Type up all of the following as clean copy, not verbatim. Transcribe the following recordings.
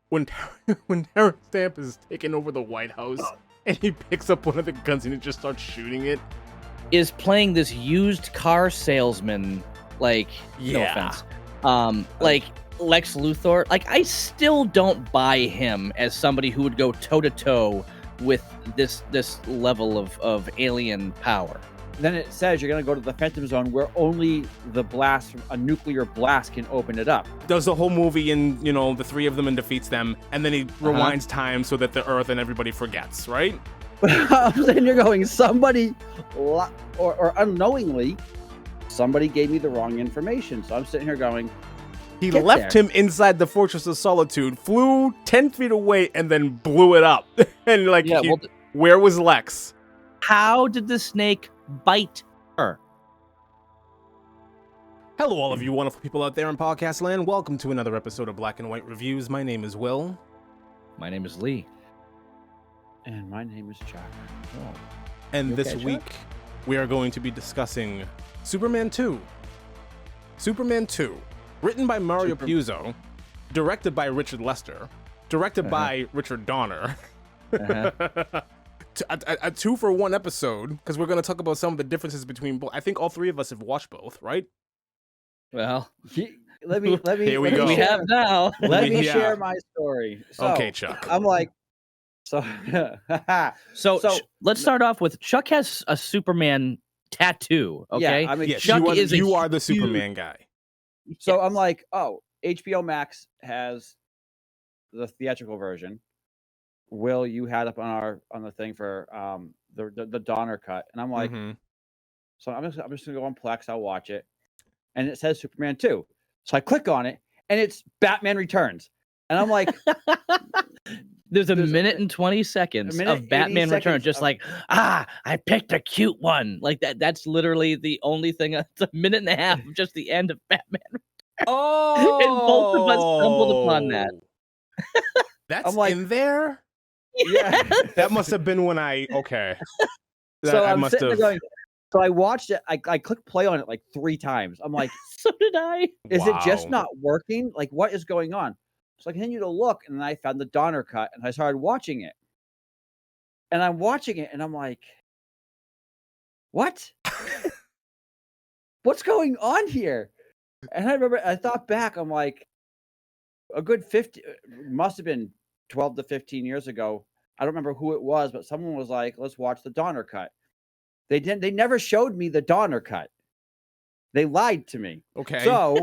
when when Terrence Stamp is taking over the White House and he picks up one of the guns and he just starts shooting it. Is playing this used car salesman, like, no offense, like Lex Luthor. Like, I still don't buy him as somebody who would go toe to toe with this level of alien power. Then it says you're going to go to the Phantom Zone where only the blast from a nuclear blast can open it up. Does the whole movie and, the three of them and defeats them, and then he rewinds time so that the Earth and everybody forgets, right? Then you're going, somebody, or unknowingly, somebody gave me the wrong information. So I'm sitting here going, he left him inside the Fortress of Solitude, flew 10 feet away, and then blew it up. And where was Lex? How did the snake bite her? Hello, all of you wonderful people out there in podcast land. Welcome to another episode of Black and White Reviews. My name is Will. My name is Lee. And my name is Chuck. Oh. And this week, we are going to be discussing Superman 2. Superman 2, written by Mario Puzo, directed by Richard Lester, directed by Richard Donner. A 2-for-1 episode, because we're going to talk about some of the differences between both. I think all three of us have watched both, right? Well, let me Here we go. We have now. Let me share my story. So, okay, Chuck. I'm like, so let's start off with Chuck has a Superman tattoo. Okay, yeah, I mean, yes, Chuck you are the Superman guy. So I'm like, oh, HBO Max has the theatrical version. Will, you had up on the thing for the Donner cut, and I'm like, so I'm just gonna go on Plex. I'll watch it, and it says Superman 2. So I click on it, and it's Batman Returns, and I'm like, there's a minute and 20 seconds of Batman Returns, just like, I picked a cute one, like that. That's literally the only thing. It's a minute and a half of just the end of Batman Returns. Oh, and both of us stumbled upon that. That's in there. Yeah, that must have been when I So I'm sitting there going, so I watched it. I clicked play on it like 3 times. I'm like, so did I. Is it just not working? Like, what is going on? So I continued to look, and then I found the Donner cut, and I started watching it. And I'm watching it, and I'm like, what? What's going on here? And I remember, I thought back, I'm like, a good 50, must have been 12 to 15 years ago. I don't remember who it was, but someone was like, let's watch the Donner cut. They never showed me the Donner cut. They lied to me. Okay. So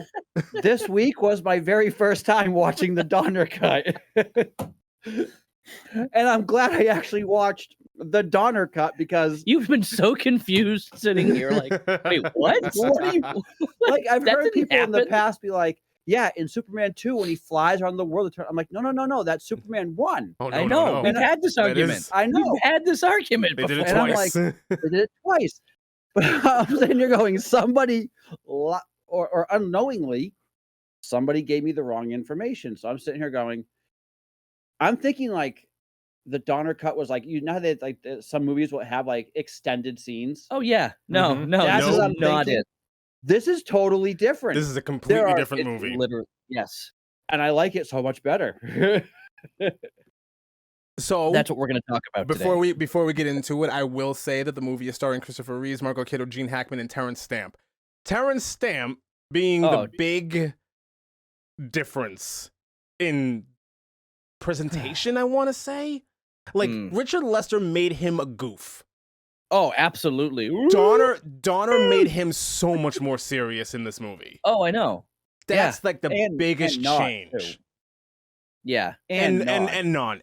this week was my very first time watching the Donner cut. And I'm glad I actually watched the Donner cut because you've been so confused sitting here like, wait, what? What are you, like, I've heard people in the past be like, yeah, in Superman 2, when he flies around the world, I'm like, no, that's Superman 1. Oh, no, I know. No. We've had this argument. I know. We've had this argument before. They did it twice. And I'm like, they did it twice. But I'm sitting here going, somebody, or unknowingly, somebody gave me the wrong information. So I'm sitting here going, I'm thinking like the Donner cut was like, you know how they like some movies will have like extended scenes. Oh yeah, no, That's not it. This is totally different. This is a completely different movie. Literally, yes, and I like it so much better. So that's what we're going to talk about before we get into it. I will say that the movie is starring Christopher Reeves, Margot Kidder, Gene Hackman, and Terrence Stamp. Terrence Stamp being the big difference in presentation, I want to say. Like, Richard Lester made him a goof. Oh, absolutely. Donner made him so much more serious in this movie. Oh, I know. That's like the biggest change. Too. Yeah, and non.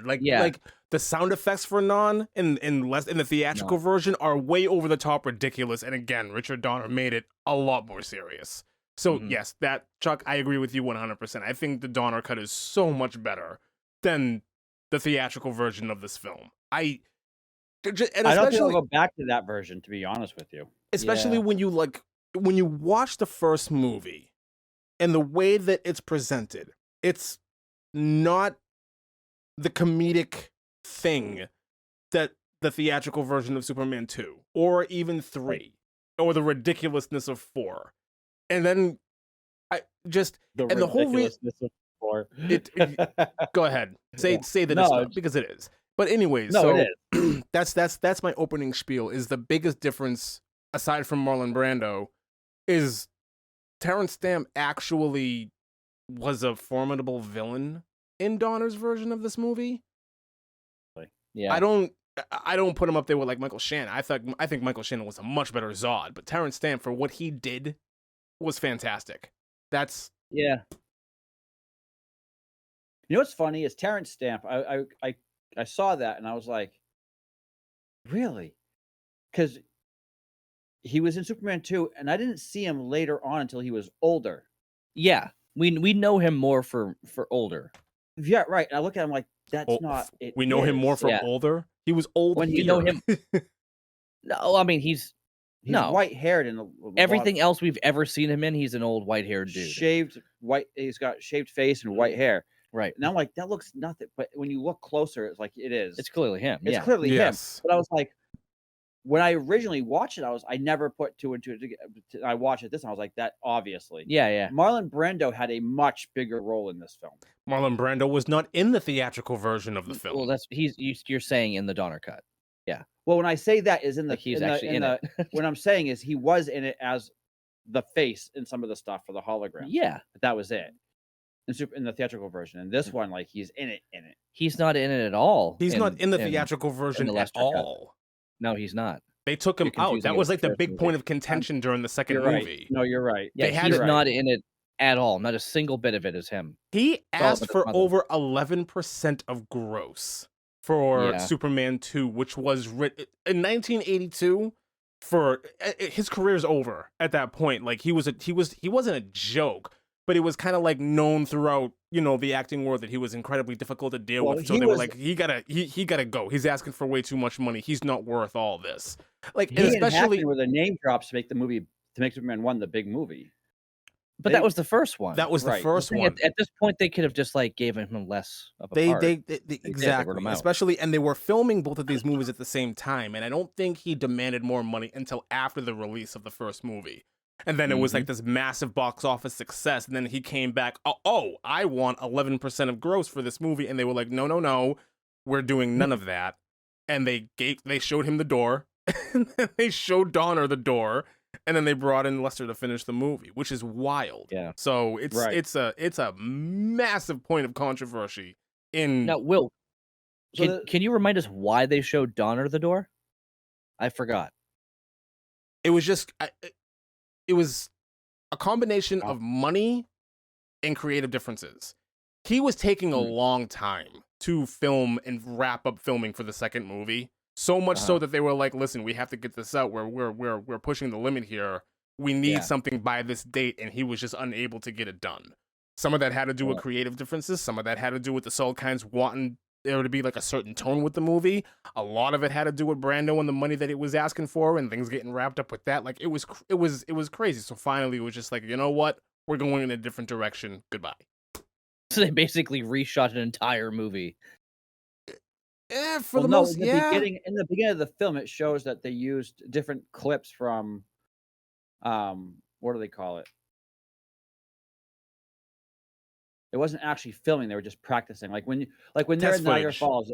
Like the sound effects for non in the theatrical version are way over the top ridiculous. And again, Richard Donner made it a lot more serious. So yes, that Chuck, I agree with you 100%. I think the Donner cut is so much better than the theatrical version of this film. I don't think I'll go back to that version, to be honest with you. Especially when you watch the first movie and the way that it's presented, it's not the comedic thing that the theatrical version of Superman 2 or even 3 or the ridiculousness of 4. And then the whole ridiculousness of for. Go ahead. Say that No, it's not, because it is. But anyways, No, so it is. that's my opening spiel. Is the biggest difference aside from Marlon Brando is Terrence Stamp actually was a formidable villain in Donner's version of this movie. Yeah. I don't put him up there with like Michael Shannon. I think Michael Shannon was a much better Zod, but Terrence Stamp for what he did was fantastic. That's Yeah. You know what's funny is Terrence Stamp. I saw that and I was like, really? Because he was in Superman 2, and I didn't see him later on until he was older. Yeah. We know him more for older. Yeah, right. And I look at him like, that's not it. We know him more for Yeah. older. He was old. When you know him. No, I mean he's no white haired and everything else we've ever seen him in, he's an old white haired dude. Shaved white. He's got shaved face and white hair. Right. And I'm like, that looks nothing. But when you look closer, it's like it is. It's clearly him. It's clearly him. But I was like, when I originally watched it, I never put two and two together. I watched it this and I was like, that obviously. Yeah. Marlon Brando had a much bigger role in this film. Marlon Brando was not in the theatrical version of the film. Well, you're saying in the Donner cut. Yeah. Well, when I say that is in the, like he's actually in it. What I'm saying is he was in it as the face in some of the stuff for the hologram. Yeah. But that was it. In the theatrical version. And this one, like he's in it. He's not in it at all. He's not in the theatrical version at all. Cut. No, he's not. They took him out. That was like the big point of contention during the second movie. No, you're right. Yeah, he's not in it at all. Not a single bit of it is him. He asked for over 11% of gross for Superman 2, which was written in 1982. For his career's over at that point. Like he wasn't a joke, but it was kind of like known throughout, the acting world that he was incredibly difficult to deal with. So they were like, he gotta go. He's asking for way too much money. He's not worth all this. Like, and especially with the name drops to make the movie, to make Superman 1 the big movie. But that was the first one. That was the first one. At this point, they could have just like given him less of a part. Exactly. Especially, and they were filming both of these movies at the same time, and I don't think he demanded more money until after the release of the first movie. And then it was like this massive box office success, and then he came back. Oh, I want 11% of gross for this movie, and they were like, no, we're doing none of that. And they showed him the door, and then they showed Donner the door. And then they brought in Lester to finish the movie, which is wild. Yeah. So it's a massive point of controversy. Now, Will, can you remind us why they showed Donner the door? I forgot. It was just it was a combination of money and creative differences. He was taking a long time to film and wrap up filming for the second movie. So much so that they were like, "Listen, we have to get this out. We're pushing the limit here. We need something by this date," and he was just unable to get it done. Some of that had to do with creative differences. Some of that had to do with the Salkinds wanting there to be like a certain tone with the movie. A lot of it had to do with Brando and the money that it was asking for, and things getting wrapped up with that. Like it was crazy. So finally, it was just like, you know what? We're going in a different direction. Goodbye. So they basically reshot an entire movie. Yeah, in the beginning of the film, it shows that they used different clips from, what do they call it? It wasn't actually filming; they were just practicing. Like when they're in Niagara Falls.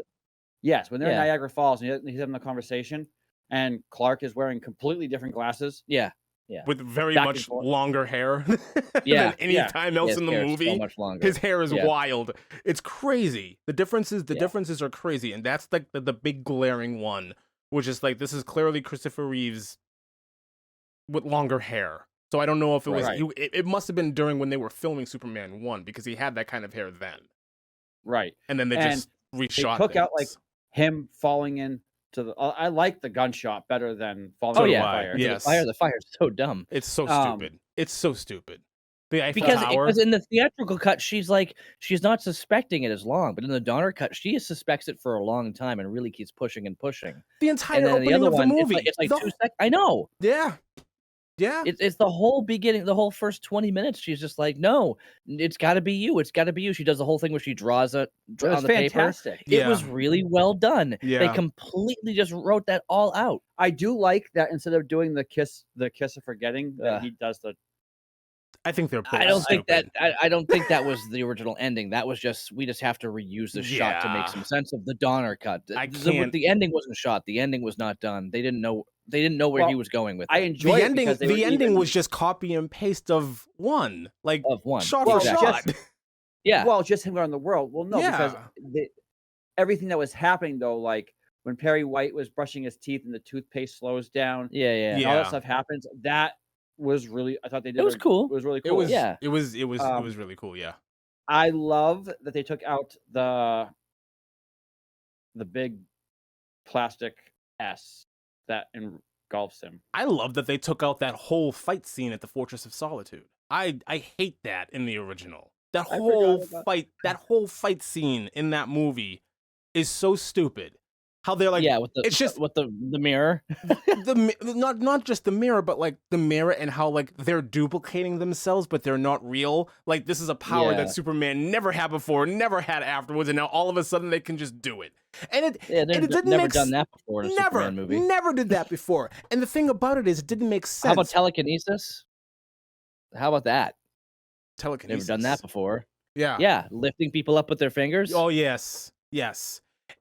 Yes, when they're in Niagara Falls and he's having a conversation, and Clark is wearing completely different glasses. Yeah. With very much longer hair than any time else in the movie. So much longer. His hair is wild. It's crazy. The differences are crazy, and that's like the big glaring one, which is like this is clearly Christopher Reeves with longer hair. So I don't know if it was it must have been during when they were filming Superman 1 because he had that kind of hair then. Right. And then they just reshot. They took out like him falling in. I like the gunshot better than falling in the fire. Yes. The fire is so dumb. It's so stupid. It's so stupid. The Eiffel because Tower. In the theatrical cut, she's not suspecting it as long, but in the Donner cut, she suspects it for a long time and really keeps pushing and pushing. The entire opening of the movie. It's like 2 seconds. I know. Yeah. Yeah. It's the whole beginning, the whole first 20 minutes. She's just like, no, it's got to be you. It's got to be you. She does the whole thing where she draws it on the fantastic. paper. It was really well done. Yeah. They completely just wrote that all out. I do like that instead of doing the kiss of forgetting, that he does the. I think they're both I don't think that stupid. I don't think that was the original ending. That was just we just have to reuse this shot to make Yeah. some sense of the Donner cut. I can't. The ending wasn't shot. The ending was not done. They didn't know where he Well, was going with I it. enjoy it because they were The ending even was just copy and paste of one, like Of one. shot Well, for just- shot. Yeah. well, just him around the world. Well, no, because Yeah. everything that was happening though, like when Perry White was brushing his teeth and the toothpaste slows down, Yeah, yeah. and all that Yeah. stuff happens. That was really, I thought they did. It was cool. It was really It cool. was. Yeah. It was really cool. Yeah. I love that they took out the big plastic S that engulfs him. I love that they took out that whole fight scene at the Fortress of Solitude. I hate that in the original. That I whole forgot fight, that whole fight scene in that movie is so stupid. How they're like, yeah, with the it's just mirror. not just the mirror, but like the mirror and how like they're duplicating themselves, but they're not real. Like this is a power Yeah. that Superman never had before, never had afterwards, and now all of a sudden they can just do it. And it They've didn't never make done that before in a Superman movie. never did that before. And the thing about it is, it didn't make sense. How about telekinesis? How about that? Telekinesis? Never done that before. Yeah. Yeah, lifting people up with their fingers. Oh yes, yes.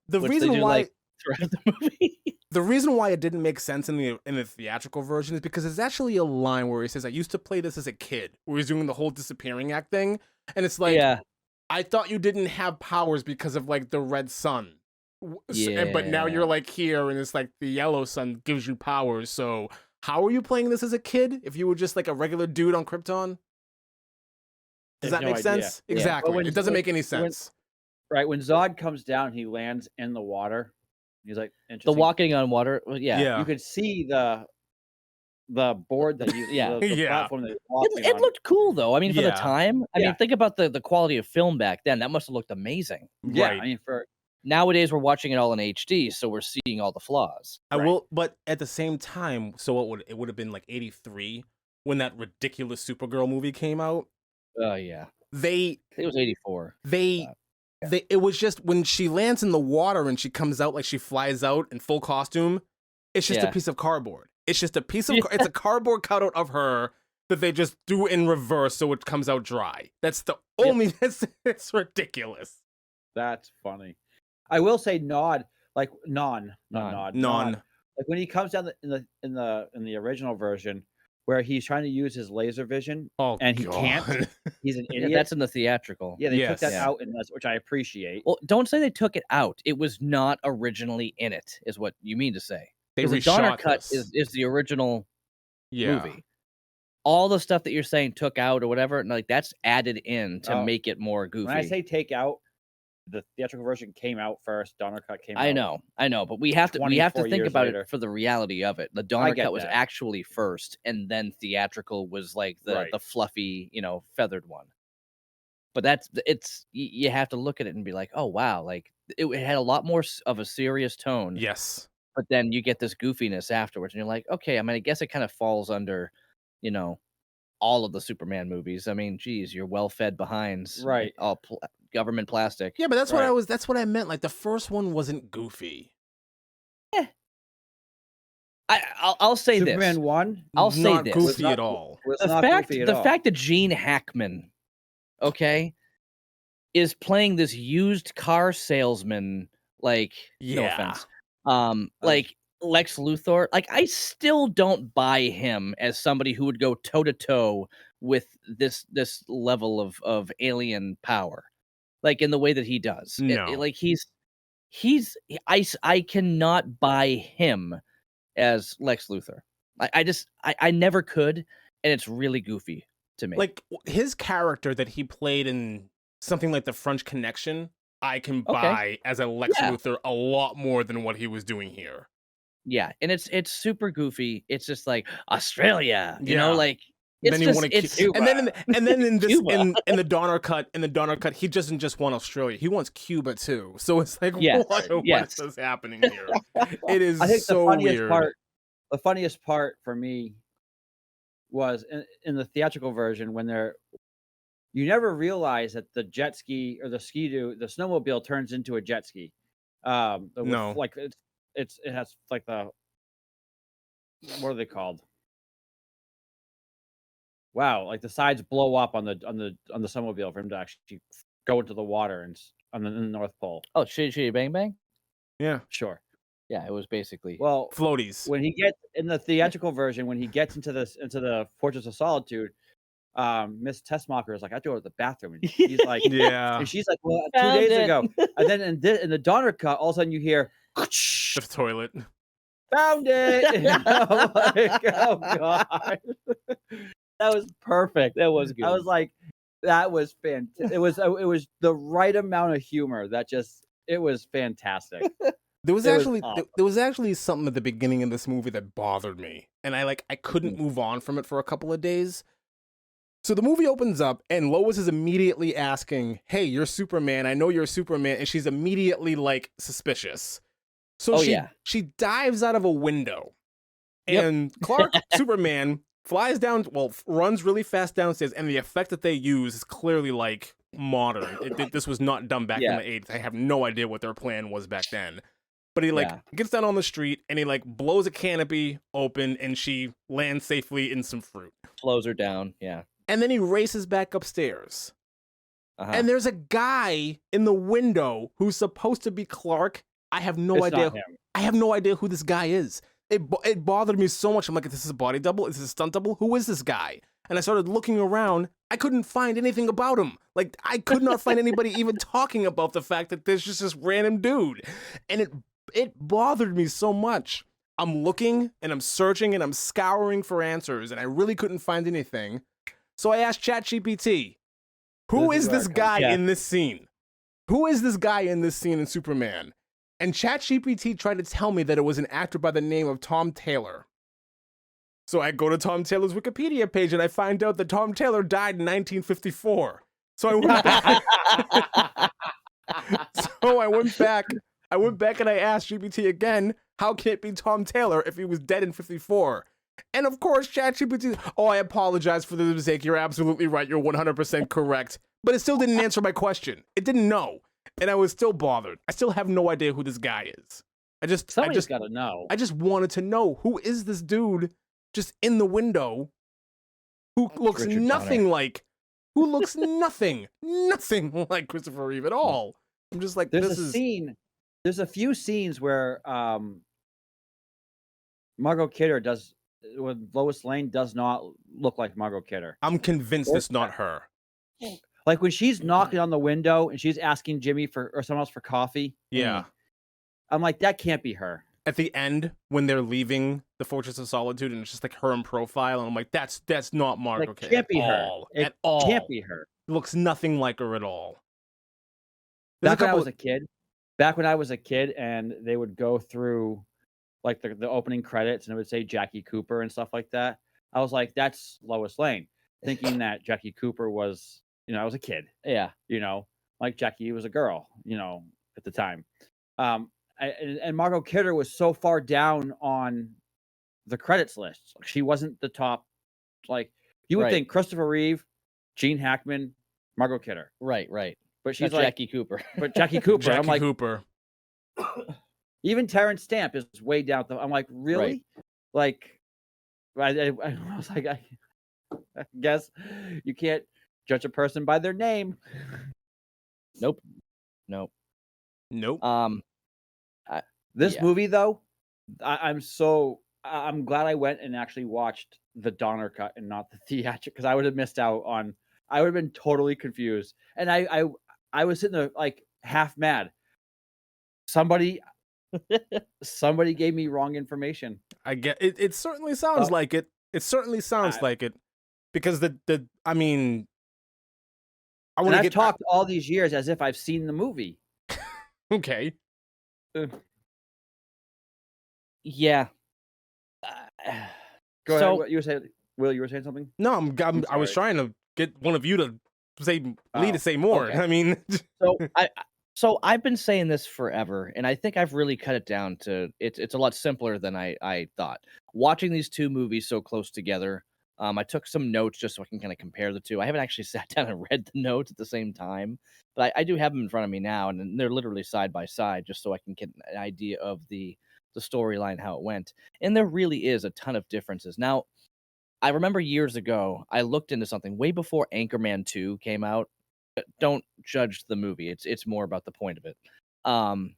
The which reason they do, why like, throughout the movie. the reason why it didn't make sense in the theatrical version is because there's actually a line where he says, "I used to play this as a kid," where he's doing the whole disappearing act thing, and it's like, yeah, I thought you didn't have powers because of like the red sun, but now Yeah. you're like here, and it's like the yellow sun gives you powers. So how are you playing this as a kid if you were just like a regular dude on Krypton? Does I have that no make idea. sense? Yeah. Exactly. But when- It doesn't make any when- sense. Right when Zod comes down, he lands in the water. He's like, the interesting. walking on water. Well, yeah, Yeah. You could see the board that you, Yeah. the Yeah. platform that he's walking It on. looked cool though. I mean, for the Yeah. time. I Yeah. mean, think about the quality of film back then. That must have looked amazing. Yeah, Right. I mean, for Nowadays, we're watching it all in HD, so we're seeing all the flaws. I Right. will, but at the same time, so it would have been like 83 when that ridiculous Supergirl movie came out. Oh yeah, They it was 84. they it was just when she lands in the water and she comes out like she flies out in full costume. It's just a Yeah. piece of cardboard. It's just a piece of Yeah. it's a cardboard cutout of her that they just do in reverse so it comes out dry. That's the Yep. only it's ridiculous. that's funny. I will say nod, like nod. Non. Like when he comes down in the original version, where he's trying to use his laser vision Oh, and he God. can't. He's an Yeah, idiot. that's in the theatrical. Yeah, they Yes. took that Yeah. out in this, which I appreciate. Well, don't say they took it out. It was not originally in it, is what you mean to say. They Because the Donner reshot cut this. is the original Yeah. movie. All the stuff that you're saying took out or whatever, like that's added in to Oh. make it more goofy. When I say take out, the theatrical version came out first. Donner cut came out. I know, but we have to 24 think years about later. it for the reality of it. The Donner get cut was that. actually first, and then theatrical was like the Right. fluffy, feathered one. But you have to look at it and be like, oh wow, like it had a lot more of a serious tone. Yes. But then you get this goofiness afterwards, and you're like, okay, I mean, I guess it kind of falls under, all of the Superman movies. I mean, geez, you're well fed behinds, Right. All government plastic. Yeah, but that's Right. that's what I meant. Like the first one wasn't goofy. I'll say Superman this. 1 I'll say Not this. goofy not- at all. was The not fact goofy at the all. fact that Gene Hackman, okay, is playing this used car salesman, like no Yeah. offense, like Lex Luthor, like I still don't buy him as somebody who would go toe to toe with this level of alien power, like in the way that he does. No. Like I cannot buy him as Lex Luthor. I never could, and it's really goofy to me. Like his character that he played in something like The French Connection, I can buy as a Lex Yeah. Luthor a lot more than what he was doing here. Yeah, and it's super goofy. It's just like Australia, Yeah. like And it's then he just wanted it's and then in this Cuba. in the Donner cut, he doesn't just want Australia. He wants Cuba too. So it's like Yes, what yes. is happening here? It is I think so the funniest part for me was in the theatrical version when you never realize that the jet ski or the the snowmobile turns into a jet ski. No. Like it has like what are they called? wow, like the sides blow up on the snowmobile for him to actually go into the water and in the North Pole. Oh, Shitty Shitty Bang Bang? Yeah. Sure. Yeah, it was basically Well, floaties. when he gets in the theatrical version, when he gets into the Fortress of Solitude, Miss Tessmacher is like, I have to go to the bathroom, and he's like, yeah, and she's like, well, 2 Found days it. ago, and then in the Donner cut, all of a sudden you hear, the toilet. found it. I'm like, oh god, that was perfect. That was good. I was like, that was fantastic. It was the right amount of humor that it was fantastic. There was actually something at the beginning of this movie that bothered me, and I couldn't move on from it for a couple of days. So the movie opens up, and Lois is immediately asking, "Hey, you're Superman. I know you're Superman," and she's immediately like suspicious. So she dives out of a window, and Clark Superman flies down, runs really fast downstairs, and the effect that they use is clearly like modern. This was not done back in the 80s. I have no idea what their plan was back then. But he gets down on the street and he blows a canopy open and she lands safely in some fruit. Slows her down, yeah. And then he races back upstairs. Uh-huh. And there's a guy in the window who's supposed to be Clark. I have no idea. I have no idea who this guy is. It bothered me so much. I'm like, is this a body double? Is this a stunt double? Who is this guy? And I started looking around. I couldn't find anything about him. Like, I could not find anybody even talking about the fact that there's just this random dude. And it bothered me so much. I'm looking and I'm searching and I'm scouring for answers and I really couldn't find anything. So I asked ChatGPT, who is this guy in this scene? Who is this guy in this scene in Superman? And ChatGPT tried to tell me that it was an actor by the name of Tom Taylor. So I go to Tom Taylor's Wikipedia page and I find out that Tom Taylor died in 1954. So I went back. I went back and I asked GPT again, how can it be Tom Taylor if he was dead in 54? And of course, ChatGPT, I apologize for the mistake. You're absolutely right. You're 100% correct. But it still didn't answer my question. It didn't know. And I was still bothered. I still have no idea who this guy is. Somebody's got to know. I just wanted to know, who is this dude just in the window who looks nothing like Christopher Reeve at all. I'm just like, there's a few scenes where Margot Kidder when Lois Lane does not look like Margot Kidder. I'm convinced it's not her. Like when she's knocking on the window and she's asking Jimmy or someone else for coffee. Yeah. I'm like, that can't be her. At the end, when they're leaving the Fortress of Solitude and it's just like her in profile, and I'm like, that's not Margot Kidder. Can't be her. At all. Can't be her. It looks nothing like her at all. Back when I was a kid and they would go through like the opening credits and it would say Jackie Cooper and stuff like that, I was like, that's Lois Lane. Thinking that Jackie Cooper was, I was a kid. Yeah. Like Jackie was a girl, at the time. And Margot Kidder was so far down on the credits list. She wasn't the top. Like, you would think Christopher Reeve, Gene Hackman, Margot Kidder. Right. But she's like Jackie Cooper. But Jackie Cooper. Jackie I'm like, Cooper. Even Terrence Stamp is way down. I'm like, really? Right. Like, I was like, I guess you can't judge a person by their name. Nope. This movie, though, I'm glad I went and actually watched the Donner cut and not the theatrical, because I would have missed out on. I would have been totally confused, and I was sitting there like half mad. Somebody gave me wrong information. I get it. It certainly sounds like it. It certainly sounds like it, because I've talked all these years as if I've seen the movie. Okay. Yeah. Go ahead. What you were saying, Will? You were saying something? No, I was trying to get one of you to say more. Okay. I mean, so I've been saying this forever, and I think I've really cut it down to it's a lot simpler than I thought. Watching these two movies so close together, I took some notes just so I can kind of compare the two. I haven't actually sat down and read the notes at the same time, but I do have them in front of me now, and they're literally side by side, just so I can get an idea of the storyline, how it went. And there really is a ton of differences. Now, I remember years ago, I looked into something way before Anchorman 2 came out. Don't judge the movie. It's more about the point of it. Um,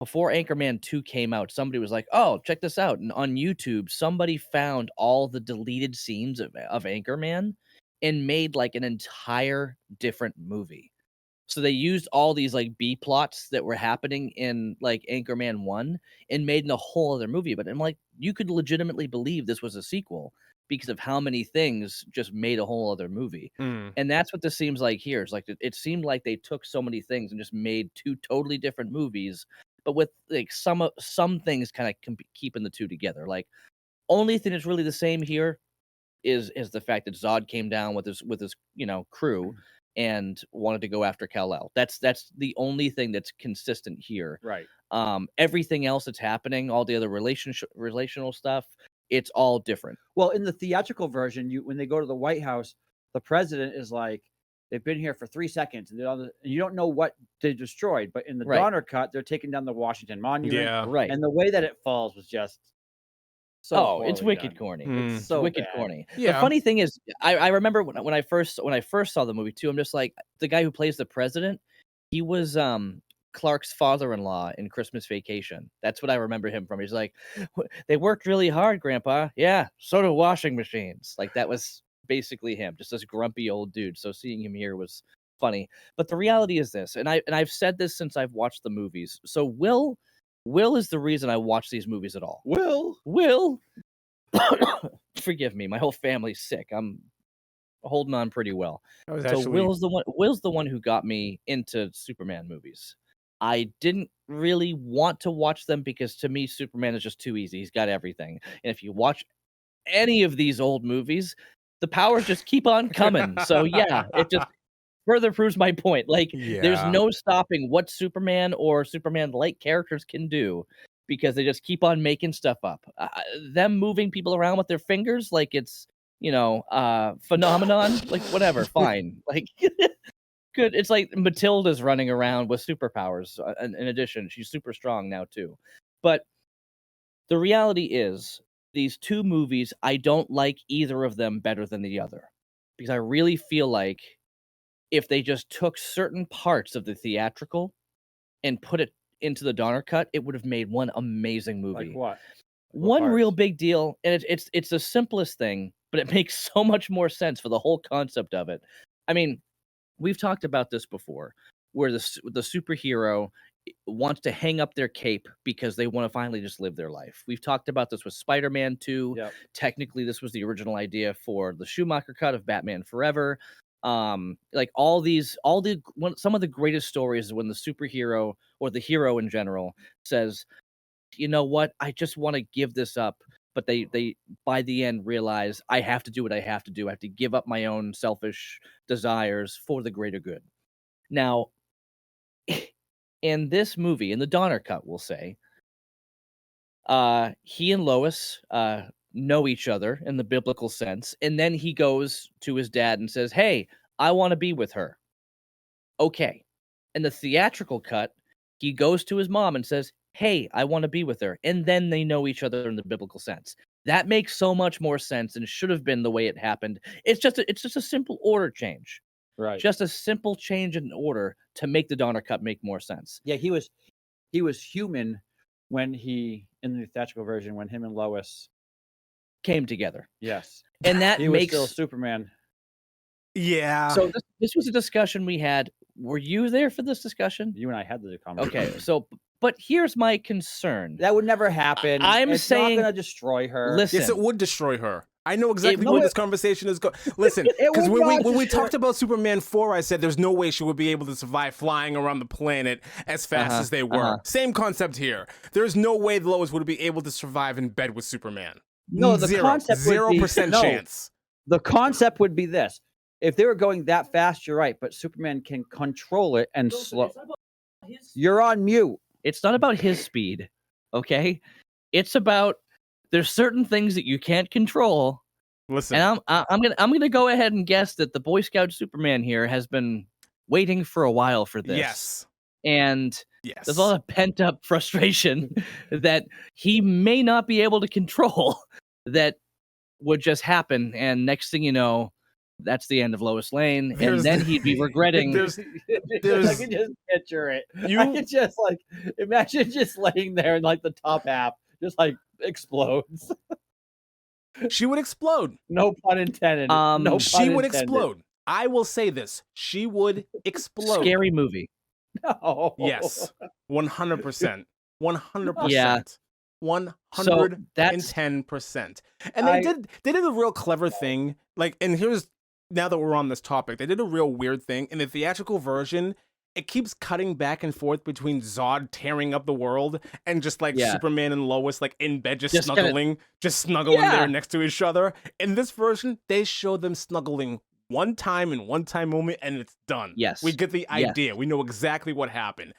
Before Anchorman 2 came out, somebody was like, "Oh, check this out." And on YouTube, somebody found all the deleted scenes of Anchorman and made like an entire different movie. So they used all these like B plots that were happening in like Anchorman 1 and made a whole other movie. But I'm like, you could legitimately believe this was a sequel because of how many things just made a whole other movie. Mm. And that's what this seems like here. It's like it seemed like they took so many things and just made two totally different movies, but with like some things kind of keeping the two together. Like only thing that's really the same here is the fact that Zod came down with his crew and wanted to go after Kal-El. That's the only thing that's consistent here. Right. Everything else that's happening, all the other relational stuff, it's all different. Well, in the theatrical version, when they go to the White House, the president is like, they've been here for 3 seconds, and you don't know what they destroyed. But in the Donner cut, they're taking down the Washington Monument. Yeah. Right. And the way that it falls was just so it's wicked done. corny. It's so wicked bad. corny. Yeah. The funny thing is, I remember when I first saw the movie too, I'm just like, the guy who plays the president, he was Clark's father-in-law in Christmas Vacation. That's what I remember him from. He's like, they worked really hard, Grandpa. Yeah, so do washing machines. Like that was basically him, just this grumpy old dude. So seeing him here was funny. But the reality is this, and I've said this since I've watched the movies. So Will is the reason I watch these movies at all. Will forgive me, my whole family's sick. I'm holding on pretty well. So Will's the one who got me into Superman movies. I didn't really want to watch them because to me Superman is just too easy. He's got everything. And if you watch any of these old movies, the powers just keep on coming. So yeah, it just further proves my point. Like there's no stopping what Superman or Superman-like characters can do because they just keep on making stuff up. Them moving people around with their fingers like it's, phenomenon, like whatever, fine. Like good. It's like Matilda's running around with superpowers. In addition, she's super strong now too. But the reality is these two movies, I don't like either of them better than the other because I really feel like if they just took certain parts of the theatrical and put it into the Donner cut, it would have made one amazing movie. Like what? One real big deal, and it's the simplest thing, but it makes so much more sense for the whole concept of it. I mean, we've talked about this before, where the superhero wants to hang up their cape because they want to finally just live their life. We've talked about this with Spider-Man 2. Yep. Technically, this was the original idea for the Schumacher cut of Batman Forever. Like some of the greatest stories is when the superhero or the hero in general says, you know what, I just want to give this up, but they by the end realize I have to do what I have to do. I have to give up my own selfish desires for the greater good. Now, in this movie, in the Donner cut, we'll say, he and Lois know each other in the biblical sense, and then he goes to his dad and says, "Hey, I want to be with her." Okay. In the theatrical cut, he goes to his mom and says, "Hey, I want to be with her." And then they know each other in the biblical sense. That makes so much more sense and should have been the way it happened. It's just a simple order change. Right. Just a simple change in order to make the Donner cut make more sense. Yeah, he was human when in the theatrical version, when him and Lois came together. Yes. And that he makes was still Superman. Yeah. So this was a discussion we had. Were you there for this discussion? You and I had the conversation. Okay, so but here's my concern. That would never happen. It's saying not going to destroy her. Listen, yes, it would destroy her. I know exactly where this conversation is going. Listen, because when we talked about Superman 4, I said there's no way she would be able to survive flying around the planet as fast as they were. Same concept here. There's no way Lois would be able to survive in bed with Superman. No, the concept 0% chance. The concept would be this. If they were going that fast, you're right, but Superman can control it and slow. You're on mute. It's not about his speed, okay? It's about there's certain things that you can't control. Listen, and I'm gonna go ahead and guess that the Boy Scout Superman here has been waiting for a while for this. Yes, and yes, there's a lot of pent up frustration that he may not be able to control. That would just happen, and next thing you know, that's the end of Lois Lane, and then he'd be regretting. I can just picture it. I can just like imagine just laying there and like the top half just like explodes. She would explode. No pun intended. No pun she would intended. explode. I will say this: she would explode. Scary movie. No. Yes, 100%, 100%. Yeah. 110%. And they did a real clever thing. Like, and here's, now that we're on this topic, they did a real weird thing. In the theatrical version, it keeps cutting back and forth between Zod tearing up the world and just like Superman and Lois like in bed just snuggling there next to each other. In this version, they show them snuggling one time in one time moment and it's done. Yes. We get the idea. We know exactly what happened.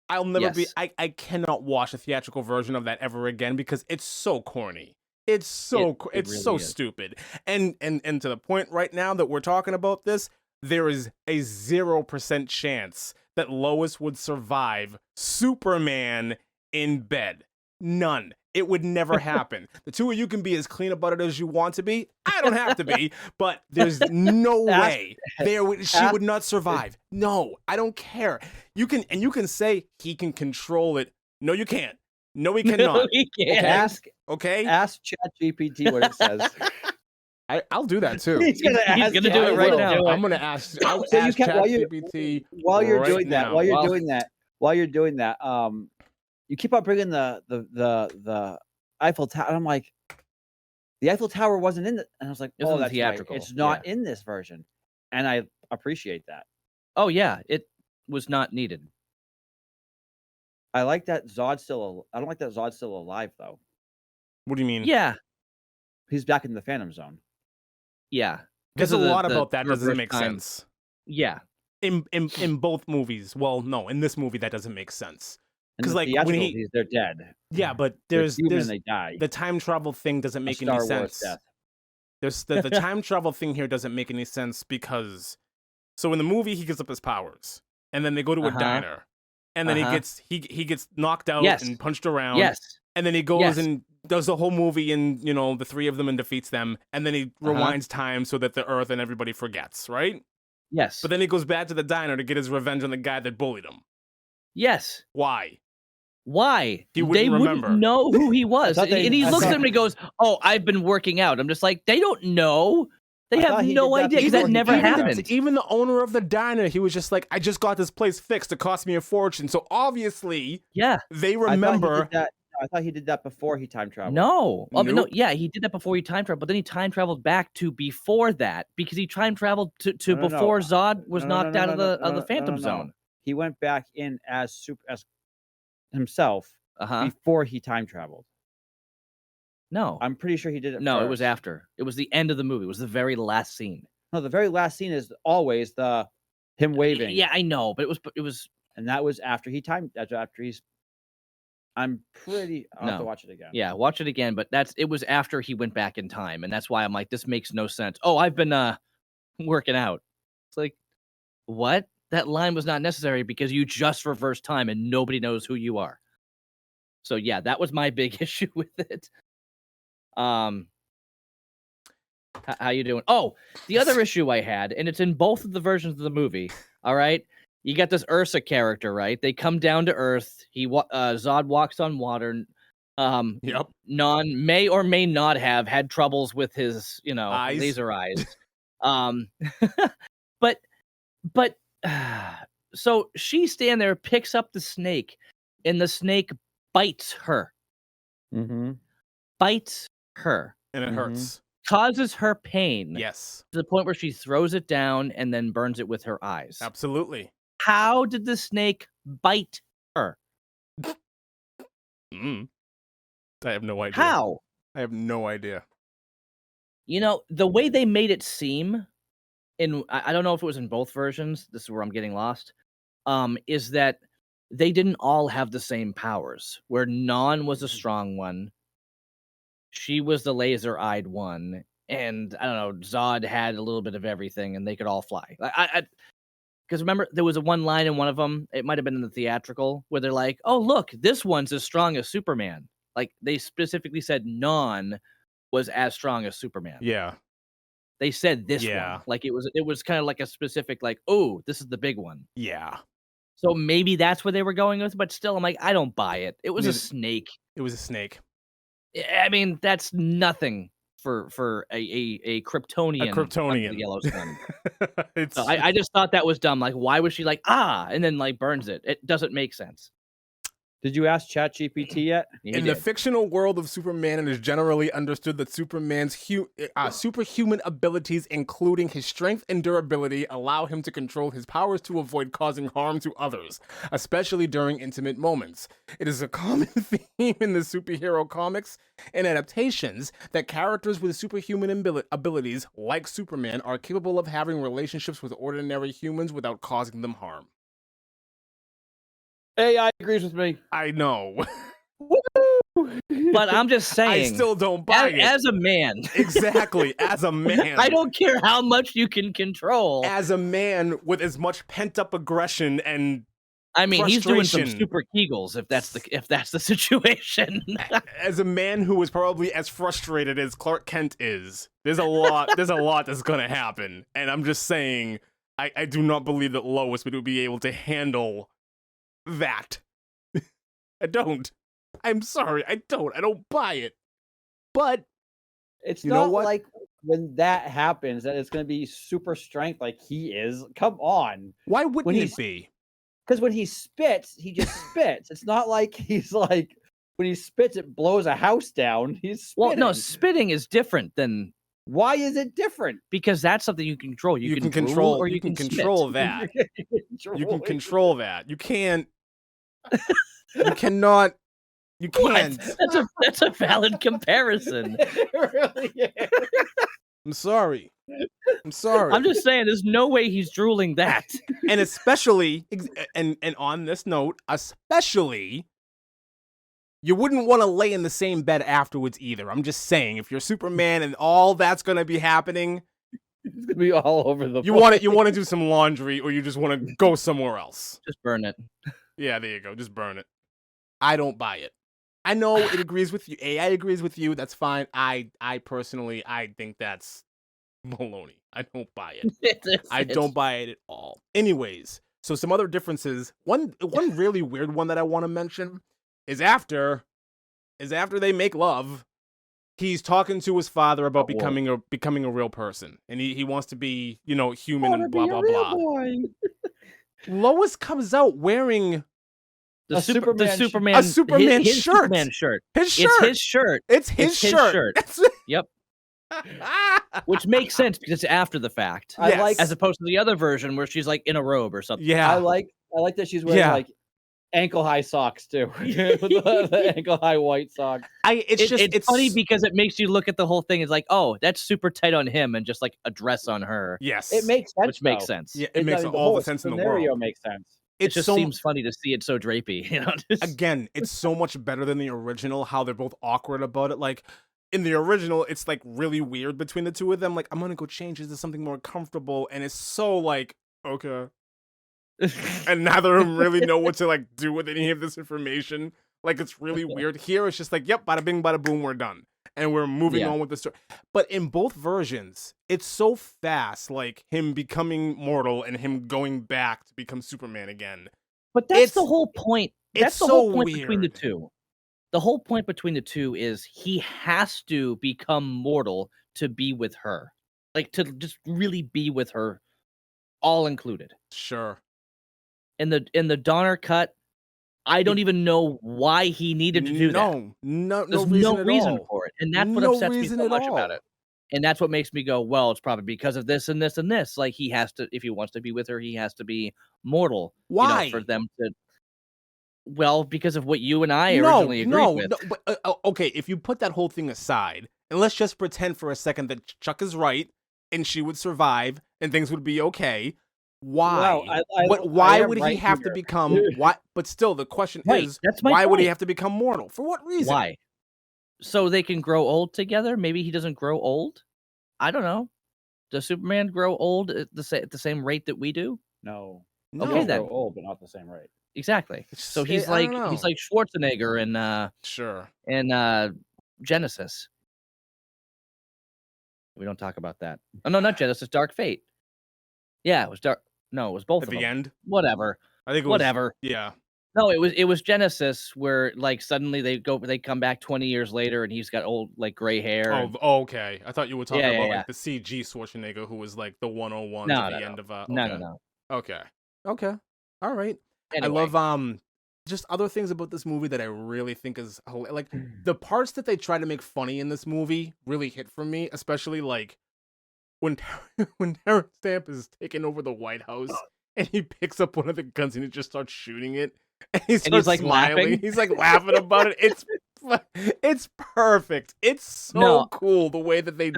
I'll never be I cannot watch a theatrical version of that ever again because it's so corny. It's so it really so is. stupid. And to the point right now that we're talking about this, there is a 0% chance that Lois would survive Superman in bed. None. It would never happen. The two of you can be as clean about it as you want to be. I don't have to be, but there's no way she would not survive. No, I don't care. You can say he can control it. No, you can't. No, he cannot. No, he can't. Okay? Ask ChatGPT what it says. I'll do that too. He's gonna do it right now. I'm gonna ask. I'll So ask ChatGPT while you're right doing that. now. While you're doing that, you keep on bringing the Eiffel Tower. And I'm like, the Eiffel Tower wasn't in it, and I was like, oh, that's theatrical. Right. It's not in this version, and I appreciate that. Oh yeah, it was not needed. I like that Zod's still. I don't like that Zod's still alive though. What do you mean? Yeah, he's back in the Phantom Zone. Yeah, there's a lot about that doesn't make sense. Yeah, in both movies. Well, no, in this movie that doesn't make sense. Because like when they're dead. Yeah, but there's they die. The time travel thing doesn't make any sense. There's the time travel thing here doesn't make any sense because so in the movie he gives up his powers and then they go to a diner and then he gets knocked out and punched around. Yes. And then he goes and does the whole movie and the three of them and defeats them and then he rewinds time so that the Earth and everybody forgets, right? Yes. But then he goes back to the diner to get his revenge on the guy that bullied him. Yes. Why? They wouldn't know who he was. And he looks at him and he goes, oh, I've been working out. I'm just like, they don't know. They have no idea because that never happened. Even the owner of the diner, he was just like, I just got this place fixed. It cost me a fortune. So obviously, they remember. I thought he did that before he time traveled. No. No, he did that before he time traveled, but then he time traveled back to before that because he time traveled to before Zod was knocked out of the Phantom Zone. He went back in as himself before he time traveled. No, I'm pretty sure he did it. No, first. It was after. It was the end of the movie. It was the very last scene. No, the very last scene is always him waving. Yeah, I know, but it was, and that was after he timed. After he's. I'm pretty. I'll have to watch it again. Yeah, watch it again. But it was after he went back in time, and that's why I'm like, this makes no sense. Oh, I've been working out. It's like, what? That line was not necessary because you just reversed time and nobody knows who you are. So yeah, that was my big issue with it. How you doing? Oh, the other issue I had, and it's in both of the versions of the movie. All right, you got this Ursa character, right? They come down to Earth. Zod walks on water. Yep. Non may or may not have had troubles with his, eyes. Laser eyes. But so she stand there, picks up the snake, and the snake bites her. Mm-hmm. Bites her. And it hurts. Causes her pain. Yes. To the point where she throws it down and then burns it with her eyes. Absolutely. How did the snake bite her? I have no idea. How? I have no idea. The way they made it seem, I don't know if it was in both versions, this is where I'm getting lost, is that they didn't all have the same powers, where Non was a strong one, she was the laser-eyed one, and, I don't know, Zod had a little bit of everything, and they could all fly. Because remember, there was one line in one of them, it might have been in the theatrical, where they're like, oh, look, this one's as strong as Superman. Like, they specifically said Non was as strong as Superman. Yeah. They said this one. Like, it was kind of like a specific, like, oh, this is the big one. Yeah. So maybe that's where they were going with, but still, I'm like, I don't buy it. It was a snake. It was a snake. I mean, that's nothing for a Kryptonian. A Kryptonian. Under the yellow sun. So I just thought that was dumb. Like, why was she like, and then like burns it? It doesn't make sense. Did you ask ChatGPT yet? In the fictional world of Superman, it is generally understood that Superman's superhuman abilities, including his strength and durability, allow him to control his powers to avoid causing harm to others, especially during intimate moments. It is a common theme in the superhero comics and adaptations that characters with superhuman abilities, like Superman, are capable of having relationships with ordinary humans without causing them harm. AI agrees with me. I know. But I'm just saying. I still don't buy it. As a man. Exactly. As a man. I don't care how much you can control. As a man with as much pent-up aggression and he's doing some super Kegels if that's the situation. As a man who is probably as frustrated as Clark Kent is, there's a lot that's gonna happen. And I'm just saying, I do not believe that Lois would be able to handle that. I don't. I'm sorry. I don't buy it. But it's not like when that happens that it's going to be super strength like he is. Come on. Why wouldn't it be? Because when he spits, he just spits. It's not like he's like when he spits, it blows a house down. He's spitting. Well, no, spitting is different than. Why is it different? Because that's something you can control. You can control, or you can control that. You can control that. You can't. You cannot. You can't. That's a valid comparison. It really is. I'm sorry. I'm just saying, there's no way he's drooling that. And especially, and on this note, especially, you wouldn't want to lay in the same bed afterwards either. I'm just saying, if you're Superman and all that's gonna be happening, it's gonna be all over the. You want to do some laundry, or you just want to go somewhere else. Just burn it. Yeah, there you go. Just burn it. I don't buy it. I know it agrees with you. AI agrees with you. That's fine. I personally, I think that's baloney. I don't buy it. I don't buy it at all. Anyways, so some other differences. One really weird one that I want to mention is after they make love, he's talking to his father about becoming a real person, and he wants to be, human and blah blah blah. Lois comes out wearing his Superman shirt. His Superman shirt. His shirt. It's his shirt. It's his shirt. Yep. Which makes sense because it's after the fact. Yes. As opposed to the other version where she's like in a robe or something. Yeah. I like that she's wearing like ankle high socks too. the ankle high white socks. It's funny because it makes you look at the whole thing as like, oh, that's super tight on him and just like a dress on her. Yes. It makes sense. Which makes sense. Yeah, it makes all the sense in the world. Scenario makes sense. It just seems funny to see it so drapey, Again, it's so much better than the original, how they're both awkward about it. Like, in the original, it's, like, really weird between the two of them. Like, I'm gonna go change into something more comfortable, and it's so, like, okay. And neither of them really know what to, like, do with any of this information. Like, it's really weird. Here, it's just like, yep, bada bing, bada boom, we're done. And we're moving on with the story. But in both versions, it's so fast, like him becoming mortal and him going back to become Superman again. But that's the whole point. That's the whole point weird. Between the two. The whole point between the two is he has to become mortal to be with her. Like, to just really be with her, all included. Sure. In the Donner cut, I don't even know why he needed to do that. There's no reason for it. And that's what upsets me so much about it. And that's what makes me go, well, it's probably because of this and this and this. Like, he has to, if he wants to be with her, he has to be mortal. Why? For them to... Well, because of what you and I originally agreed with. No, but, okay, if you put that whole thing aside, and let's just pretend for a second that Chuck is right, and she would survive, and things would be okay... Why? Why would he have to become? Why? But still, the question is, why would he have to become mortal? For what reason? Why? So they can grow old together? Maybe he doesn't grow old. I don't know. Does Superman grow old at the same rate that we do? No. Okay, then. Grow old, but not the same rate. Exactly. So he's like Schwarzenegger in sure in Genesis. We don't talk about that. Oh no, not Genesis. Dark Fate. Yeah, it was Dark. No, it was both At of the them. end, Whatever. I think it Whatever. was. Yeah. No, it was Genesis where like suddenly they come back 20 years later and he's got old like gray hair. Okay. I thought you were talking about yeah. like the CG Schwarzenegger who was like the 101s No, at no, the no. end of No. Okay. Okay. All right. I Anyway, love just other things about this movie that I really think is like the parts that they try to make funny in this movie really hit for me, especially like when when Terrence Stamp is taking over the White House and he picks up one of the guns and he just starts shooting it and he starts like, smiling. laughing. He's like laughing about it. It's perfect. It's so No, cool the way that he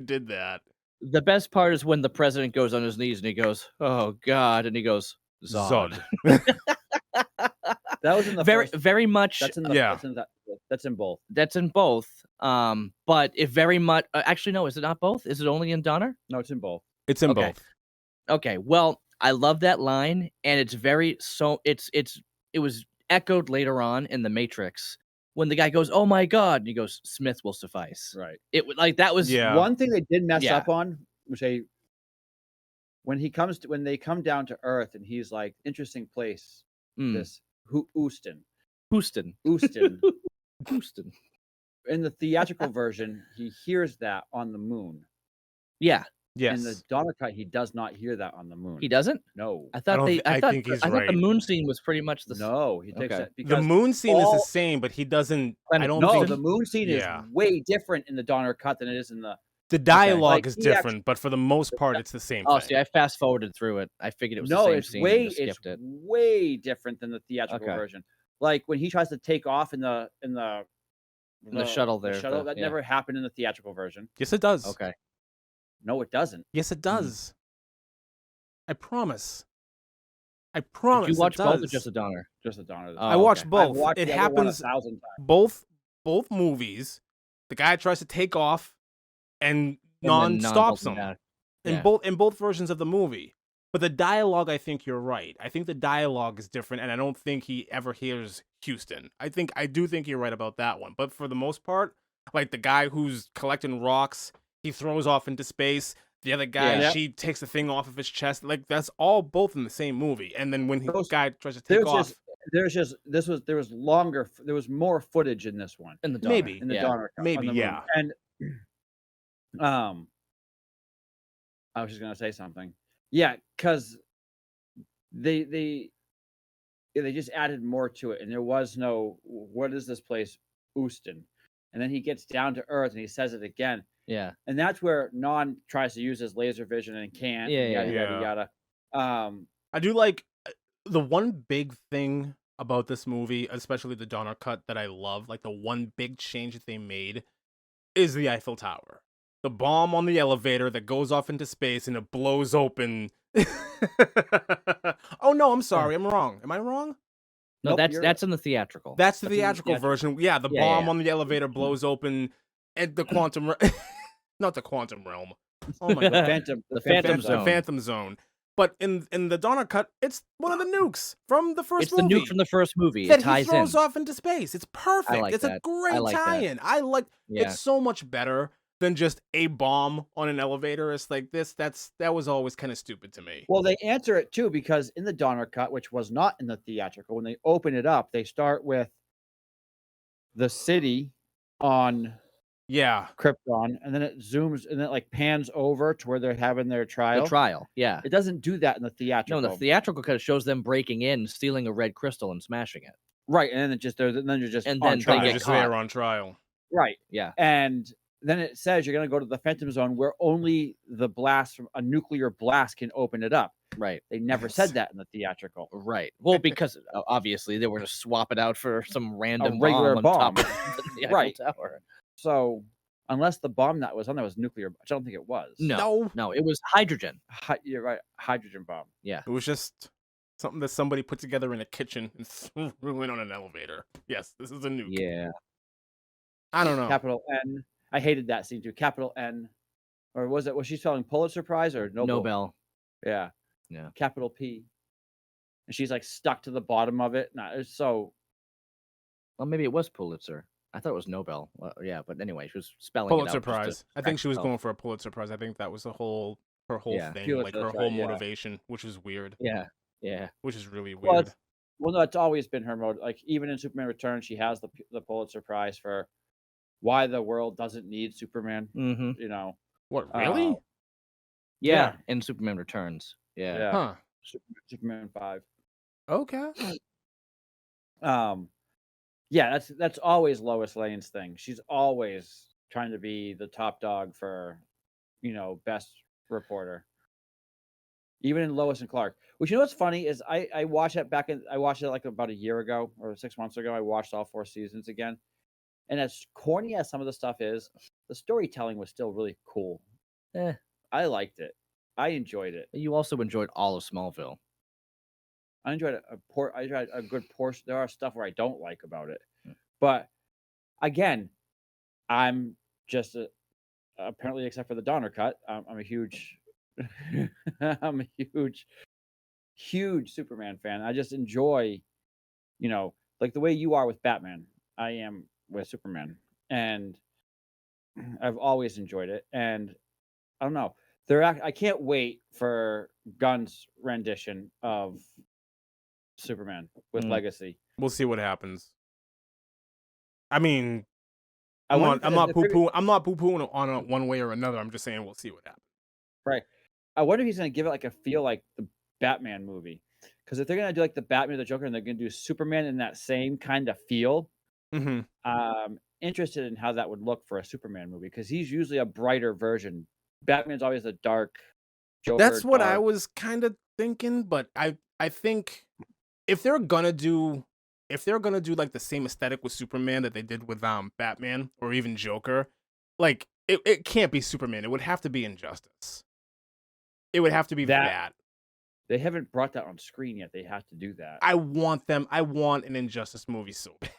did that. The best part is when the president goes on his knees and he goes, "Oh God," and he goes, "Zod." That was in the very much. That's in the that's in both. That's in both. But it very much actually no, is it not both? Is it only in Donner? No, it's in both. It's in both. Okay. Well, I love that line, and it's very it was echoed later on in The Matrix when the guy goes, "Oh my God," and he goes, "Smith will suffice." Right. It like that was one thing they did mess up on, which when they come down to Earth and he's like, interesting place. This Houston. In the theatrical version, he hears that on the moon. Yeah. Yes. In the Donner cut, he does not hear that on the moon. He doesn't? No. I thought I think the moon scene was pretty much the same. No, he takes that because the moon scene is the same, but he doesn't. I don't think the moon scene is way different in the Donner cut than it is in the. The dialogue is different, but for the most part, it's the same thing. See, I fast forwarded through it. I figured it was the same scene. It's way different than the theatrical version. Like when he tries to take off in the shuttle there. That never happened in the theatrical version. Yes, it does. Okay. No, it doesn't. Yes, it does. I promise. Did you watch both or just the Donner? Just the Donner. I watched both. It happens 1,000 times. Both movies. The guy tries to take off, and Non stops him. In both versions of the movie. But the dialogue, I think you're right. I think the dialogue is different, and I don't think he ever hears Houston. I do think you're right about that one. But for the most part, like the guy who's collecting rocks, he throws off into space. The other guy, she takes the thing off of his chest. Like that's all both in the same movie. And then when the guy tries to take off, there was more footage in this one. In the Donner. Maybe in the Donner. Maybe And I was just gonna say something. Yeah, because they just added more to it, and there was no what is this place, Houston, and then he gets down to Earth and he says it again. Yeah, and that's where Non tries to use his laser vision and can't. Yada. I do like the one big thing about this movie, especially the Donner cut, that I love. Like the one big change that they made is the Eiffel Tower. The bomb on the elevator that goes off into space and it blows open. Oh no, I'm sorry, I'm wrong. Am I wrong? No, nope, that's in the theatrical. That's the theatrical version. Yeah, the bomb on the elevator blows open at the quantum not the quantum realm. Oh my god. The Phantom Zone. The Phantom Zone. But in the Donner cut, it's one of the nukes from the first movie. It's the nuke from the first movie. That it ties he throws off into space. It's perfect. It's a great tie-in. It's so much better than just a bomb on an elevator. It's like this. That was always kind of stupid to me. Well, they answer it too, because in the Donner cut, which was not in the theatrical, when they open it up, they start with the city on Krypton, and then it zooms and then it like pans over to where they're having their trial. The trial, yeah. It doesn't do that in the theatrical. No, the theatrical cut shows them breaking in, stealing a red crystal, and smashing it. Right, and then you're just there on trial. Right, yeah, and then it says you're going to go to the Phantom Zone where only the blast from a nuclear blast can open it up. Right. They never said that in the theatrical. Right. Well, because obviously they were to swap it out for some random regular bomb. Right. Tower. So unless the bomb that was on there was nuclear, which I don't think it was. No, it was hydrogen. You're right. Hydrogen bomb. Yeah. It was just something that somebody put together in a kitchen and threw it on an elevator. Yes, this is a nuke. Yeah. I don't know. Capital N. I hated that scene too. Capital N, or was she spelling Pulitzer Prize or Nobel? Nobel. Yeah. Yeah. Capital P, and she's like stuck to the bottom of it. It's so. Well, maybe it was Pulitzer. I thought it was Nobel. Well, yeah, but anyway, she was spelling Pulitzer it out. Prize. I think she was going for a Pulitzer Prize. I think that was her whole Yeah. thing, like Pulitzer, her that's whole right. Yeah. motivation, which is weird. Yeah. Yeah. Which is really Well, weird. no, it's always been her mode. Like even in Superman Returns, she has the Pulitzer Prize for why the world doesn't need Superman. Mm-hmm. You know. What, really? Yeah. In Superman Returns. Yeah. Yeah. Huh. Superman 5. Okay. Yeah, that's always Lois Lane's thing. She's always trying to be the top dog for, best reporter. Even in Lois and Clark. Which, you know what's funny is I watched it like about a year ago or 6 months ago. I watched all 4 seasons again. And as corny as some of the stuff is, the storytelling was still really cool. I liked it. I enjoyed it. You also enjoyed all of Smallville. I enjoyed a good portion. There are stuff where I don't like about it, but again, I'm just apparently, except for the Donner cut, I'm a huge, I'm a huge Superman fan. I just enjoy, like the way you are with Batman. I am with Superman, and I've always enjoyed it. And I don't know, I can't wait for Gunn's rendition of Superman with Legacy. We'll see what happens. I mean, I I'm not poo-pooing on it one way or another. I'm just saying we'll see what happens. Right. I wonder if he's going to give it like a feel like the Batman movie. Because if they're going to do like the Batman, the Joker, and they're going to do Superman in that same kind of feel, interested in how that would look for a Superman movie. Because he's usually a brighter version. Batman's always a dark Joker. That's what I was kind of thinking, but I think if they're gonna do like the same aesthetic with Superman that they did with Batman or even Joker, like it can't be Superman. It would have to be Injustice. It would have to be that. They haven't brought that on screen yet. They have to do that. I want an Injustice movie so bad.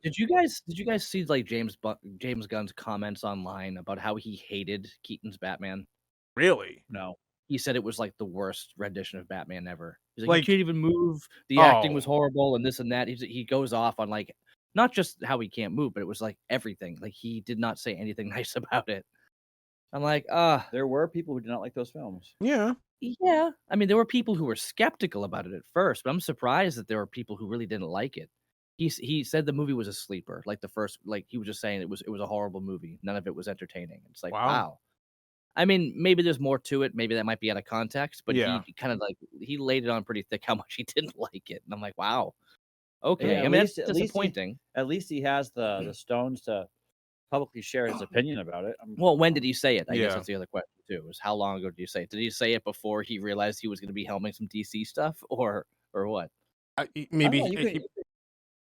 Did you guys see like James Gunn's comments online about how he hated Keaton's Batman? Really? No. He said it was like the worst rendition of Batman ever. He's like, you can't even move. The acting was horrible and this and that. He goes off on like not just how he can't move, but it was like everything. Like he did not say anything nice about it. I'm like, there were people who did not like those films. Yeah. Yeah. I mean, there were people who were skeptical about it at first, but I'm surprised that there were people who really didn't like it. He said the movie was a sleeper. Like the first, like he was just saying it was a horrible movie. None of it was entertaining. It's like, wow. I mean, maybe there's more to it. Maybe that might be out of context, but he kind of like he laid it on pretty thick how much he didn't like it, and I'm like, wow, okay. I mean, that's disappointing. At least he has the stones to publicly share his opinion about it. Well, when did he say it? I guess that's the other question too. Is how long ago did you say it? Did he say it before he realized he was going to be helming some DC stuff, or what? Maybe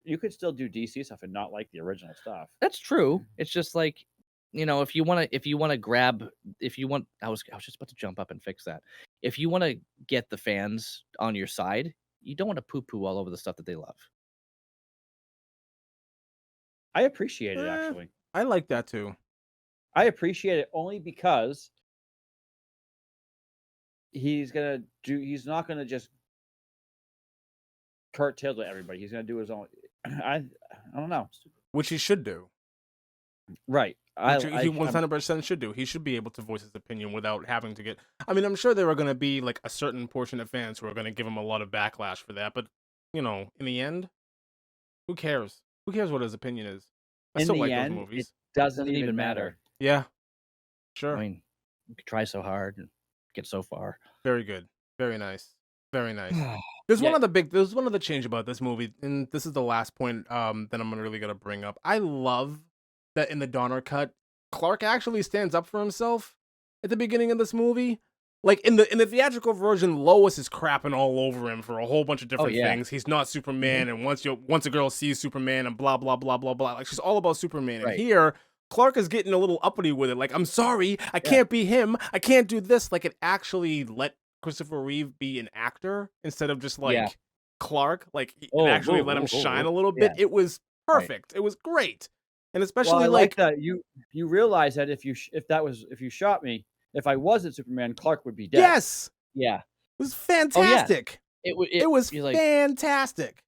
you could still do DC stuff and not like the original stuff. That's true. It's just like, if you want to I was just about to jump up and fix that. If you want to get the fans on your side, you don't want to poo-poo all over the stuff that they love. I appreciate it, actually. I like that too. I appreciate it only because he's not gonna just curtail to everybody. He's gonna do his own. I don't know. Which he should do. Right. He 100% should do. He should be able to voice his opinion without having to get. I mean, I'm sure there are going to be like a certain portion of fans who are going to give him a lot of backlash for that. But in the end, who cares? Who cares what his opinion is? I still like those movies. It doesn't even matter. Yeah. Sure. I mean, you could try so hard and get so far. Very good. Very nice. Very nice. There's one other change about this movie, and this is the last point that I'm really gonna bring up. I love that in the Donner cut, Clark actually stands up for himself at the beginning of this movie. Like in the theatrical version, Lois is crapping all over him for a whole bunch of different things. He's not Superman, and once a girl sees Superman and blah blah blah blah blah, like she's all about Superman. Right. And here, Clark is getting a little uppity with it. Like, I'm sorry, I can't be him. I can't do this. Like, it actually let Christopher Reeve be an actor instead of just like Clark. Like, actually let him shine a little bit. It was perfect. Right. It was great. And especially like that you realize that if you shot me, if I wasn't Superman, Clark would be dead. Yes. Yeah. It was fantastic. It was fantastic.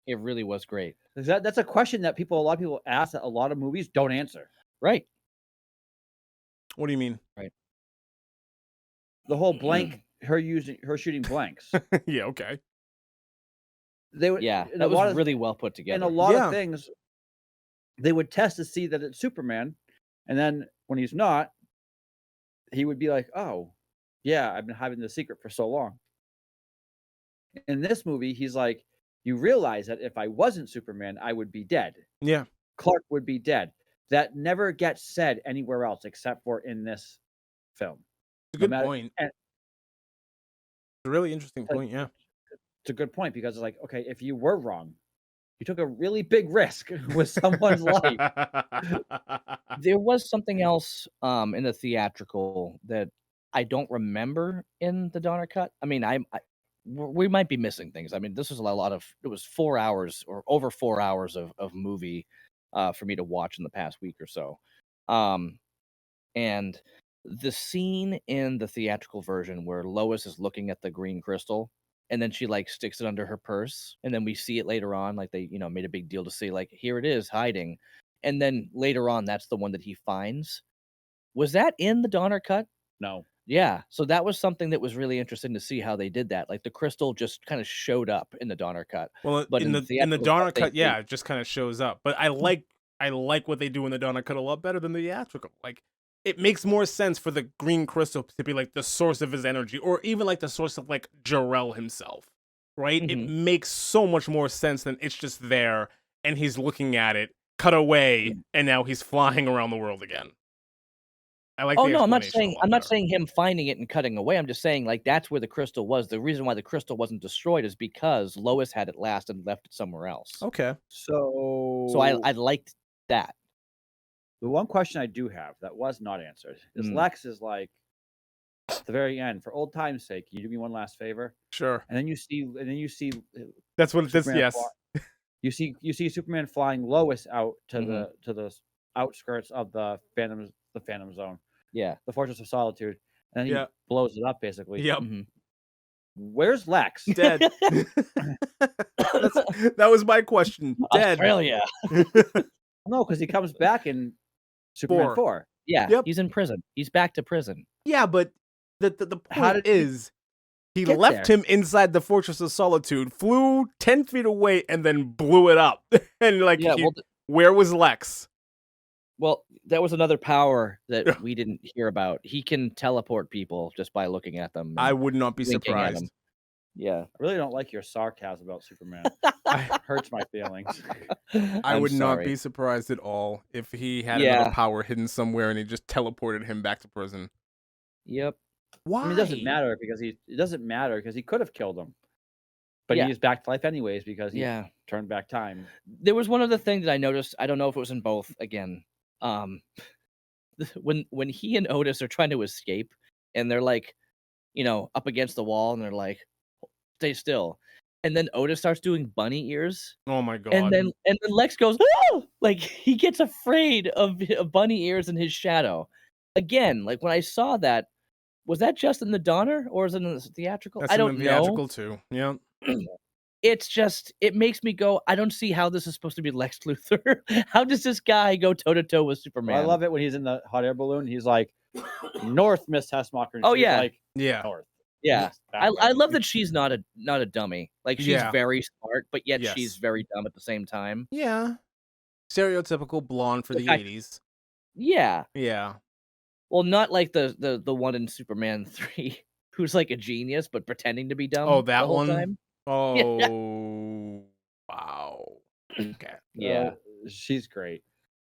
It really was great. That's a question that a lot of people ask that a lot of movies don't answer. Right. What do you mean? Right. The whole blank, her shooting blanks. Yeah, okay. Yeah, that was really well put together. And a lot of things, they would test to see that it's Superman, and then when he's not, he would be like, "Oh, yeah, I've been hiding the secret for so long." In this movie, he's like, "You realize that if I wasn't Superman, I would be dead. Yeah. Clark would be dead." That never gets said anywhere else except for in this film. It's a good point. And it's a really interesting point, yeah. It's a good point because it's like, okay, if you were wrong, you took a really big risk with someone's life. There was something else in the theatrical that I don't remember in the Donner cut. I mean, we might be missing things. I mean, this was it was 4 hours or over 4 hours of movie for me to watch in the past week or so. And the scene in the theatrical version where Lois is looking at the green crystal and then she like sticks it under her purse, and then we see it later on, like they, made a big deal to say like, here it is hiding. And then later on, that's the one that he finds. Was that in the Donner cut? No. Yeah. So that was something that was really interesting to see how they did that. Like the crystal just kind of showed up in the Donner cut. Well, but in the Donner cut, yeah, it just kind of shows up. But I like what they do in the Donner cut a lot better than the theatrical. Like, it makes more sense for the green crystal to be like the source of his energy, or even like the source of like Jor-El himself, right? Mm-hmm. It makes so much more sense than it's just there and he's looking at it, cut away, and now he's flying around the world again. I like. Oh no, I'm not saying him finding it and cutting away. I'm just saying like that's where the crystal was. The reason why the crystal wasn't destroyed is because Lois had it last and left it somewhere else. Okay. So I liked that. The one question I do have that was not answered is Lex is like, at the very end, for old time's sake, can you do me one last favor? Sure. And then you see that's what this. Yes. You see Superman flying Lois out to the outskirts of the Phantom Zone. Yeah. The Fortress of Solitude. And then he blows it up basically. Yep. Mm-hmm. Where's Lex? Dead. That was my question. Dead. Australia. No, because he comes back in Superman 4. Yeah, he's in prison. He's back to prison. Yeah, but the point is, he left him inside the Fortress of Solitude, flew 10 feet away, and then blew it up. And like, where was Lex? Well, that was another power that we didn't hear about. He can teleport people just by looking at them. I would not be surprised. Yeah. I really don't like your sarcasm about Superman. It hurts my feelings. I would not be surprised at all if he had another power hidden somewhere and he just teleported him back to prison. Yep. Why? I mean, it doesn't matter because he could have killed him. But he's back to life anyways because he turned back time. There was one other thing that I noticed. I don't know if it was in both again. When he and Otis are trying to escape and they're like, up against the wall and they're like, stay still. And then Otis starts doing bunny ears. Oh my god. And then Lex goes, oh! Like he gets afraid of bunny ears in his shadow. Again, like when I saw that, was that just in the Donner or is it in the theatrical? I don't know. Theatrical too. Yeah. It's just, it makes me go, I don't see how this is supposed to be Lex Luthor. How does this guy go toe to toe with Superman? Well, I love it when he's in the hot air balloon. He's like, north, Miss Hessmacher. Oh yeah. Like, north. Yeah. I love that she's not a dummy. Like she's very smart, but yet she's very dumb at the same time. Yeah. Stereotypical blonde for the 80s. Yeah. Yeah. Well, not like the one in Superman 3 who's like a genius but pretending to be dumb. Oh, that the whole one? Time. Oh, wow. Okay. Yeah. She's great.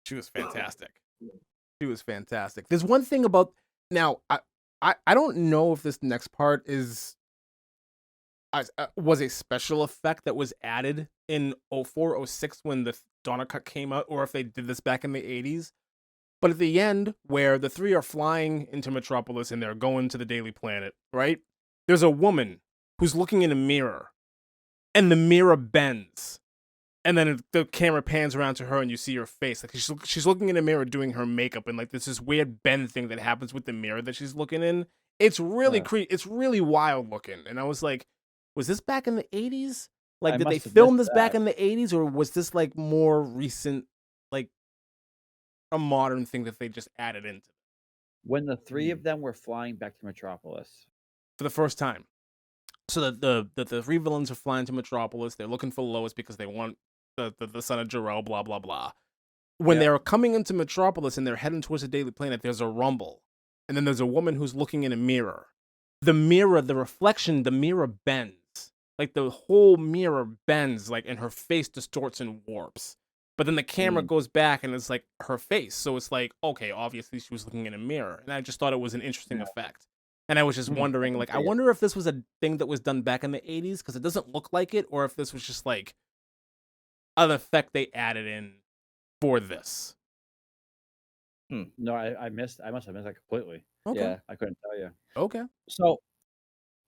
She was fantastic. She was fantastic. There's one thing about now. I don't know if this next part was a special effect that was added in 04, 06 when the Donner cut came out, or if they did this back in the 80s. But at the end, where the three are flying into Metropolis and they're going to the Daily Planet, right? There's a woman who's looking in a mirror, and the mirror bends. And then the camera pans around to her and you see her face. Like she's looking in a mirror doing her makeup, and like there's this weird bend thing that happens with the mirror that she's looking in. It's really it's really wild looking. And I was like, was this back in the 80s? Like, I did they must have missed film this back that. in the 80s, or was this like more recent, like a modern thing that they just added into When the 3 Hmm. of them were flying back to Metropolis. for the first time? So the three villains are flying to Metropolis. They're looking for Lois because they want the son of Jor-El. Blah blah blah. When Yep. they're coming into Metropolis and they're heading towards the Daily Planet, there's a rumble, and then there's a woman who's looking in a mirror. The mirror, the reflection, the mirror bends. Like the whole mirror bends, like, and her face distorts and warps. But then the camera Mm. goes back and it's like her face. So it's like, okay, obviously she was looking in a mirror. And I just thought it was an interesting Yeah. effect. And I was just I wondering, can like, I see it. wonder if this was a thing that was done back in the 80s, because it doesn't look like it, or if this was just like an effect they added in for this. No, I must have missed that completely. Okay. Yeah. I couldn't tell you. Okay. So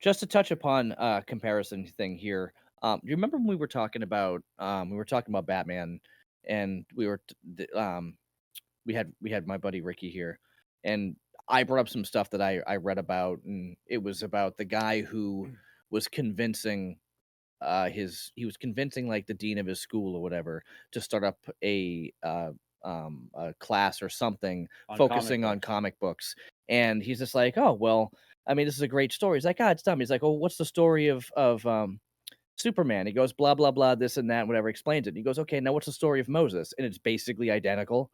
just to touch upon comparison thing here, do you remember when we were talking about Batman, and we had my buddy Ricky here, and I brought up some stuff that I read about, and it was about the guy who was convincing he was convincing like the dean of his school or whatever to start up a class or something On focusing on comic books. comic books. And he's just like, oh well, I mean, this is a great story. He's like, ah, it's dumb. He's like, oh, what's the story of Superman? He goes, blah blah blah, this and that, whatever, explains it. And he goes, okay, now what's the story of Moses? And it's basically identical.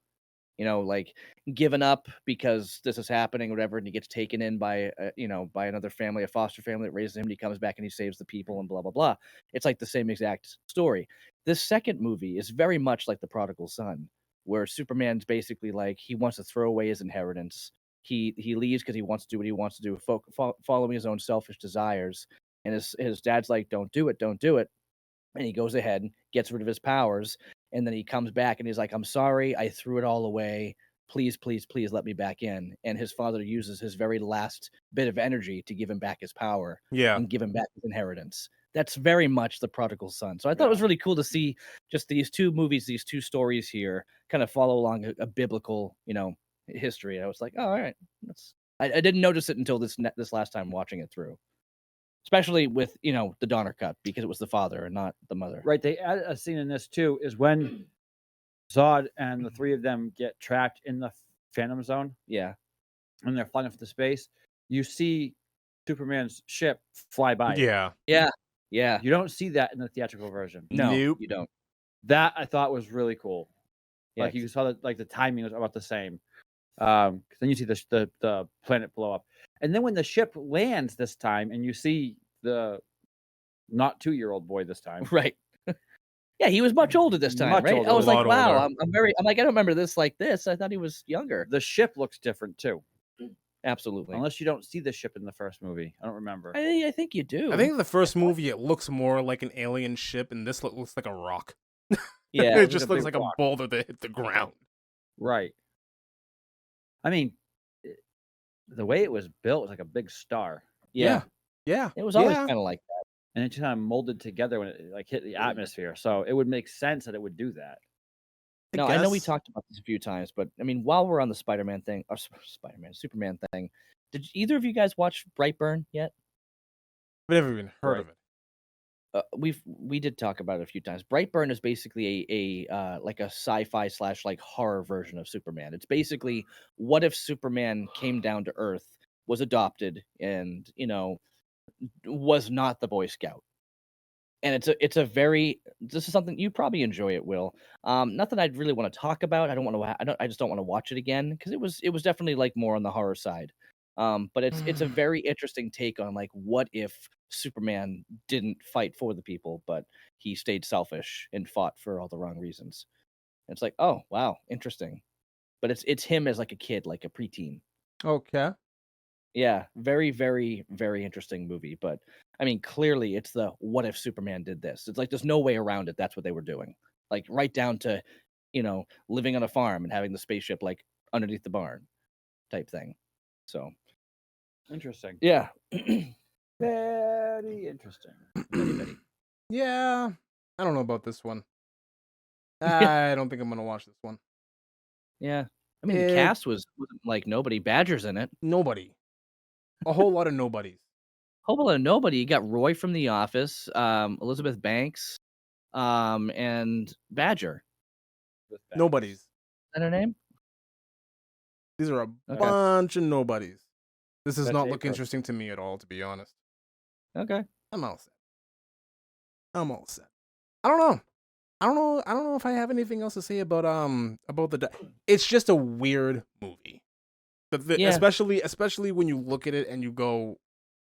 Like given up because this is happening, whatever, and he gets taken in by, by another family, a foster family that raises him. And he comes back and he saves the people, and blah blah blah. It's like the same exact story. This second movie is very much like the Prodigal Son, where Superman's basically like he wants to throw away his inheritance. He leaves because he wants to do what he wants to do, following his own selfish desires. And his dad's like, don't do it. And he goes ahead and gets rid of his powers, and then he comes back and he's like, I'm sorry, I threw it all away. Please, please, please let me back in. And his father uses his very last bit of energy to give him back his power Yeah. and give him back his inheritance. That's very much the Prodigal Son. So I thought it was really cool to see just these two movies, these two stories here, kind of follow along a biblical, history. I was like, oh, all right, I didn't notice it until this last time watching it through, especially with the Donner cut, because it was the father and not the mother. Right. They added a scene in this too, is when Zod and the 3 of them get trapped in the Phantom Zone Yeah. and they're flying off into space. You see Superman's ship fly by. Yeah. Yeah. Yeah. You don't see that in the theatrical version. No, Nope. you don't. That I thought was really cool. Yeah, Like you saw that, like the timing was about the same. 'Cause then you see the planet blow up, and then when the ship lands this time, and you see the not 2-year-old boy this time. right. Yeah, he was much older this time, Much right? older. I was A like, lot wow, older. I'm like, I don't remember this like this. I thought he was younger. The ship looks different too, Absolutely. unless you don't see the ship in the first movie. I don't remember. I think you do. I think the first movie it looks more like an alien ship, and this looks like a rock. Yeah. It looks just like a looks big like a rock. boulder that hit the ground. Right. I mean, the way it was built was like a big star, Yeah. Yeah. It was always yeah. kind of like that. and it just kind of molded together when it like hit the atmosphere. So it would make sense that it would do that. No, I know we guess. talked about this a few times, but I mean, while we're on the Spider-Man thing, or Superman thing, did either of you guys watch Brightburn yet? I've never even heard Right. of it. We did talk about it a few times. Brightburn is basically a like a sci-fi / like horror version of Superman. It's basically what if Superman came down to Earth, was adopted, and was not the Boy Scout. And it's a very this is something you probably enjoy it, Will. Nothing I'd really want to talk about. I don't want to. I just don't want to watch it again because it was definitely like more on the horror side. But it's a very interesting take on like what if Superman didn't fight for the people, but he stayed selfish and fought for all the wrong reasons. And it's like, oh wow, interesting. But it's him as like a kid, like a preteen. Okay. Yeah, very, very, very interesting movie. But I mean, clearly it's the what if Superman did this? It's like there's no way around it. That's what they were doing. Like right down to, living on a farm and having the spaceship like underneath the barn type thing. So Interesting. yeah. Very interesting. Very, very. Yeah. I don't know about this one. I don't think I'm gonna watch this one. Yeah. I mean, the It- cast wasn't like nobody. Badger's in it. Nobody. A whole lot of nobodies. Hopeful and nobody. You got Roy from The Office, Elizabeth Banks, and Badger. With Banks. Nobody's. Is that her name? These are a Okay. bunch of nobodies. This does That's not look April. interesting to me at all, to be honest. Okay. I'm all set. I'm all set. I don't know. I don't know if I have anything else to say about the. It's just a weird movie. Yeah. Especially when you look at it and you go,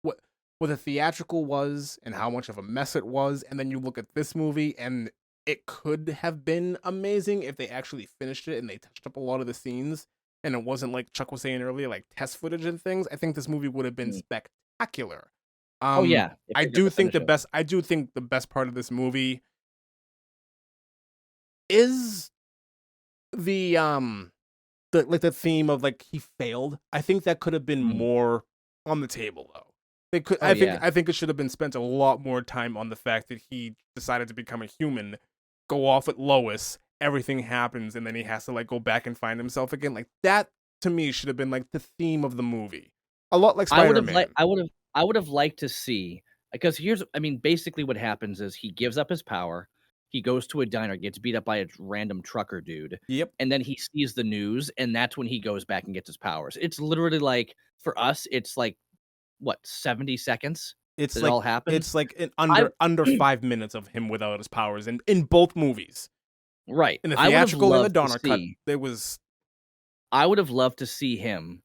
what the theatrical was and how much of a mess it was, and then you look at this movie and it could have been amazing if they actually finished it and they touched up a lot of the scenes and it wasn't like Chuck was saying earlier, like test footage and things. I think this movie would have been spectacular. Oh yeah. If I they get do to think finish it. I do think the best part of this movie is the the theme of like he failed. I think that could have been more on the table though. They could. Oh, I think it should have been spent a lot more time on the fact that he decided to become a human, go off with Lois, everything happens, and then he has to like go back and find himself again. Like that to me should have been like the theme of the movie. A lot like Spider-Man. I would have liked to see, because basically what happens is he gives up his power. He goes to a diner, gets beat up by a random trucker dude. Yep. And then he sees the news, and that's when he goes back and gets his powers. It's literally like, for us, it's like, what, 70 seconds? It's that like, it all happened? It's like under 5 minutes of him without his powers in both movies. Right. In the theatrical and the Donner cut, there was. I would have loved to see him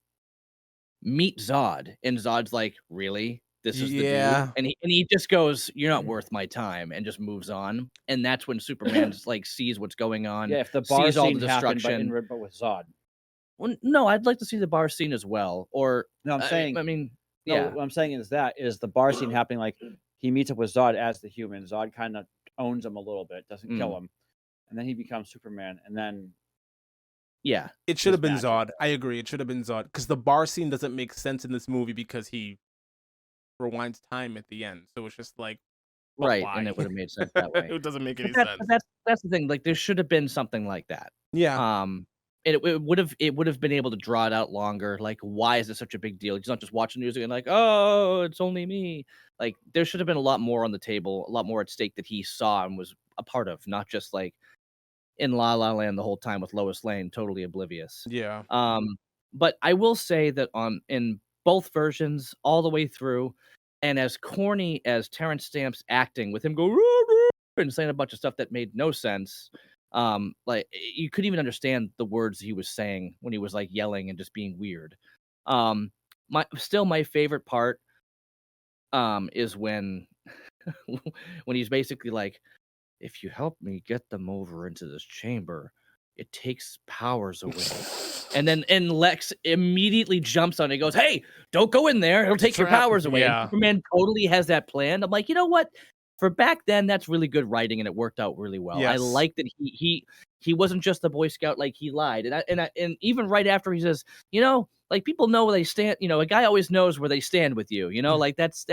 meet Zod, and Zod's like, really? This is the dude? And he just goes, you're not worth my time, and just moves on. And that's when Superman like sees what's going on. Yeah, if the bar sees all the scene happened, destruction. but with Zod. Well, no, I'd like to see the bar scene as well. Or no, I'm saying, yeah. What I'm saying is the bar scene happening, like he meets up with Zod as the human. Zod kind of owns him a little bit, doesn't kill him, and then he becomes Superman, and then. Yeah, it should have been Zod. I agree. It should have been Zod because the bar scene doesn't make sense in this movie because he rewinds time at the end. So it's just like, right, why? and it would have made sense that way. It doesn't make any sense. That's the thing. Like there should have been something like that. Yeah. And it would have been able to draw it out longer. Like, why is this such a big deal? He's not just watching news and like, oh, it's only me. Like there should have been a lot more on the table, a lot more at stake that he saw and was a part of, not just like in La La Land the whole time with Lois Lane, totally oblivious. Yeah. But I will say that in both versions, all the way through, and as corny as Terrence Stamp's acting with him go and saying a bunch of stuff that made no sense, like you couldn't even understand the words he was saying when he was like yelling and just being weird. My favorite part is when when he's basically like, if you help me get them over into this chamber, it takes powers away. And Lex immediately jumps on it and goes, hey, don't go in there. It'll take your powers away. Yeah. And Superman totally has that plan. I'm like, you know what? For back then, that's really good writing, and it worked out really well. Yes. I like that he wasn't just a Boy Scout, like he lied. And even right after he says, like people know where they stand, a guy always knows where they stand with you, like that's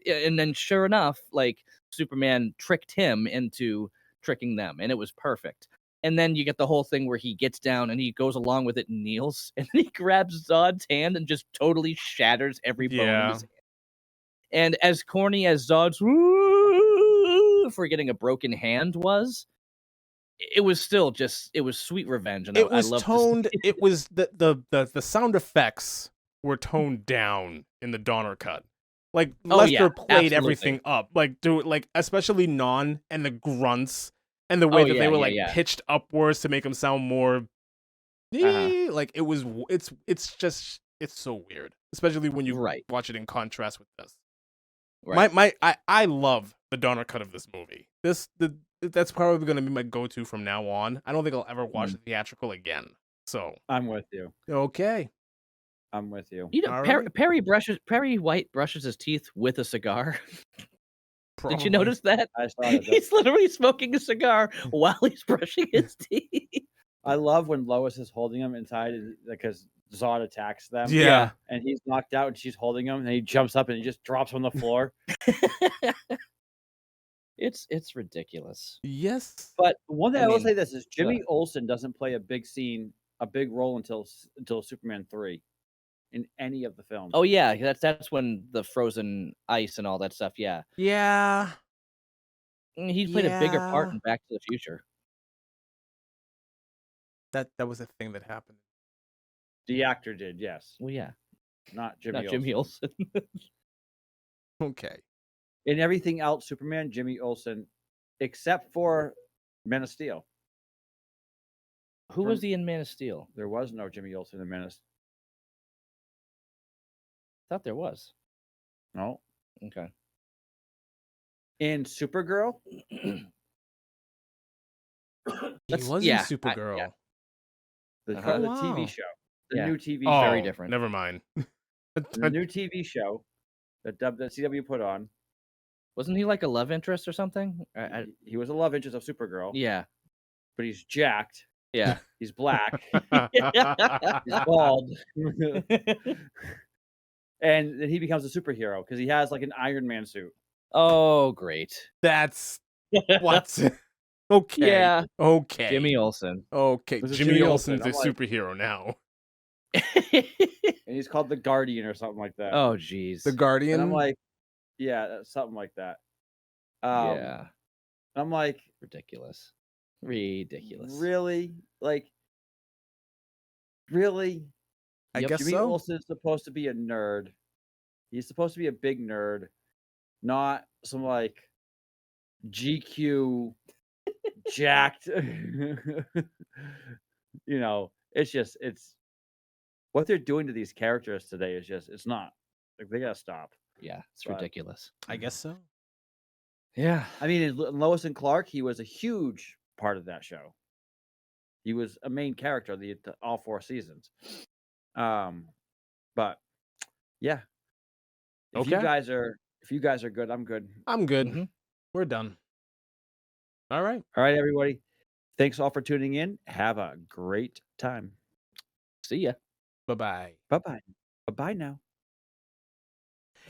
and then sure enough, like Superman tricked him into tricking them, and it was perfect. And then you get the whole thing where he gets down and he goes along with it and kneels, and he grabs Zod's hand and just totally shatters every bone in his hand. And as corny as Zod's for getting a broken hand was, it was still it was sweet revenge. And it was toned. It was the sound effects were toned down in the Donner cut. Like Lester played everything up, like especially Non and the grunts and the way that they were pitched upwards to make them sound more like it's so weird, especially when you watch it in contrast with this. Right. I love the Donner cut of this movie. That's probably going to be my go-to from now on. I don't think I'll ever watch the theatrical again. So I'm with you. Okay. I'm with you. Perry White brushes his teeth with a cigar. Probably. Did you notice that? I saw it. He's literally smoking a cigar while he's brushing his teeth. I love when Lois is holding him inside because Zod attacks them. Yeah. And he's knocked out and she's holding him and he jumps up and he just drops on the floor. It's ridiculous. Yes. But one thing I will say this is Jimmy Olsen doesn't play a big role until Superman 3. in any of the films. Oh yeah, that's when the frozen ice and all that stuff. Yeah, Yeah. he played a bigger part Yeah. in Back to the Future. That was a thing that happened. The actor did, yes. Well, yeah, Not Jimmy not Olsen. Jimmy Olsen. Okay. In everything else, Superman, Jimmy Olsen, except for Man of Steel. Who was he in Man of Steel? There was no Jimmy Olsen in Man of Steel. Thought there was. No. Okay. In Supergirl, He was in Supergirl. the wow. TV show, the new TV Oh, show, very different. Never mind. the new TV show that CW put on. Wasn't he like a love interest or something? He was a love interest of Supergirl. Yeah. But he's jacked. Yeah. He's black. He's bald. And then he becomes a superhero because he has like an Iron Man suit. Oh, great. That's what? Okay. Yeah. Okay. Jimmy Olsen. Okay. Jimmy Olsen's a superhero now. And he's called the Guardian or something like that. Oh, jeez. The Guardian? And I'm like, yeah, something like that. Yeah. I'm like, ridiculous. Ridiculous. Really? Like, really? I guess Jimmy so. Olsen is supposed to be a nerd. He's supposed to be a big nerd, not some like GQ jacked. You know, it's what they're doing to these characters today is it's not like they gotta stop. Yeah, it's ridiculous. I guess so. Yeah. I mean, in Lois and Clark, he was a huge part of that show. He was a main character all 4 seasons. But yeah. If you guys are good, I'm good. I'm good. Mm-hmm. We're done. All right. All right, everybody. Thanks all for tuning in. Have a great time. See ya. Bye-bye. Bye-bye. Bye-bye now.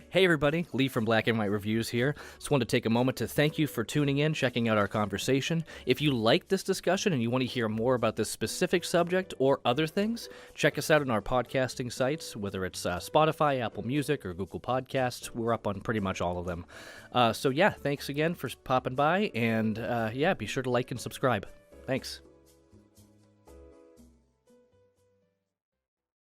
Hey everybody, Lee from Black and White Reviews here. Just wanted to take a moment to thank you for tuning in, checking out our conversation. If you like this discussion and you want to hear more about this specific subject or other things, check us out on our podcasting sites, whether it's Spotify, Apple Music, or Google Podcasts. We're up on pretty much all of them. So yeah, thanks again for popping by, and yeah, be sure to like and subscribe. Thanks.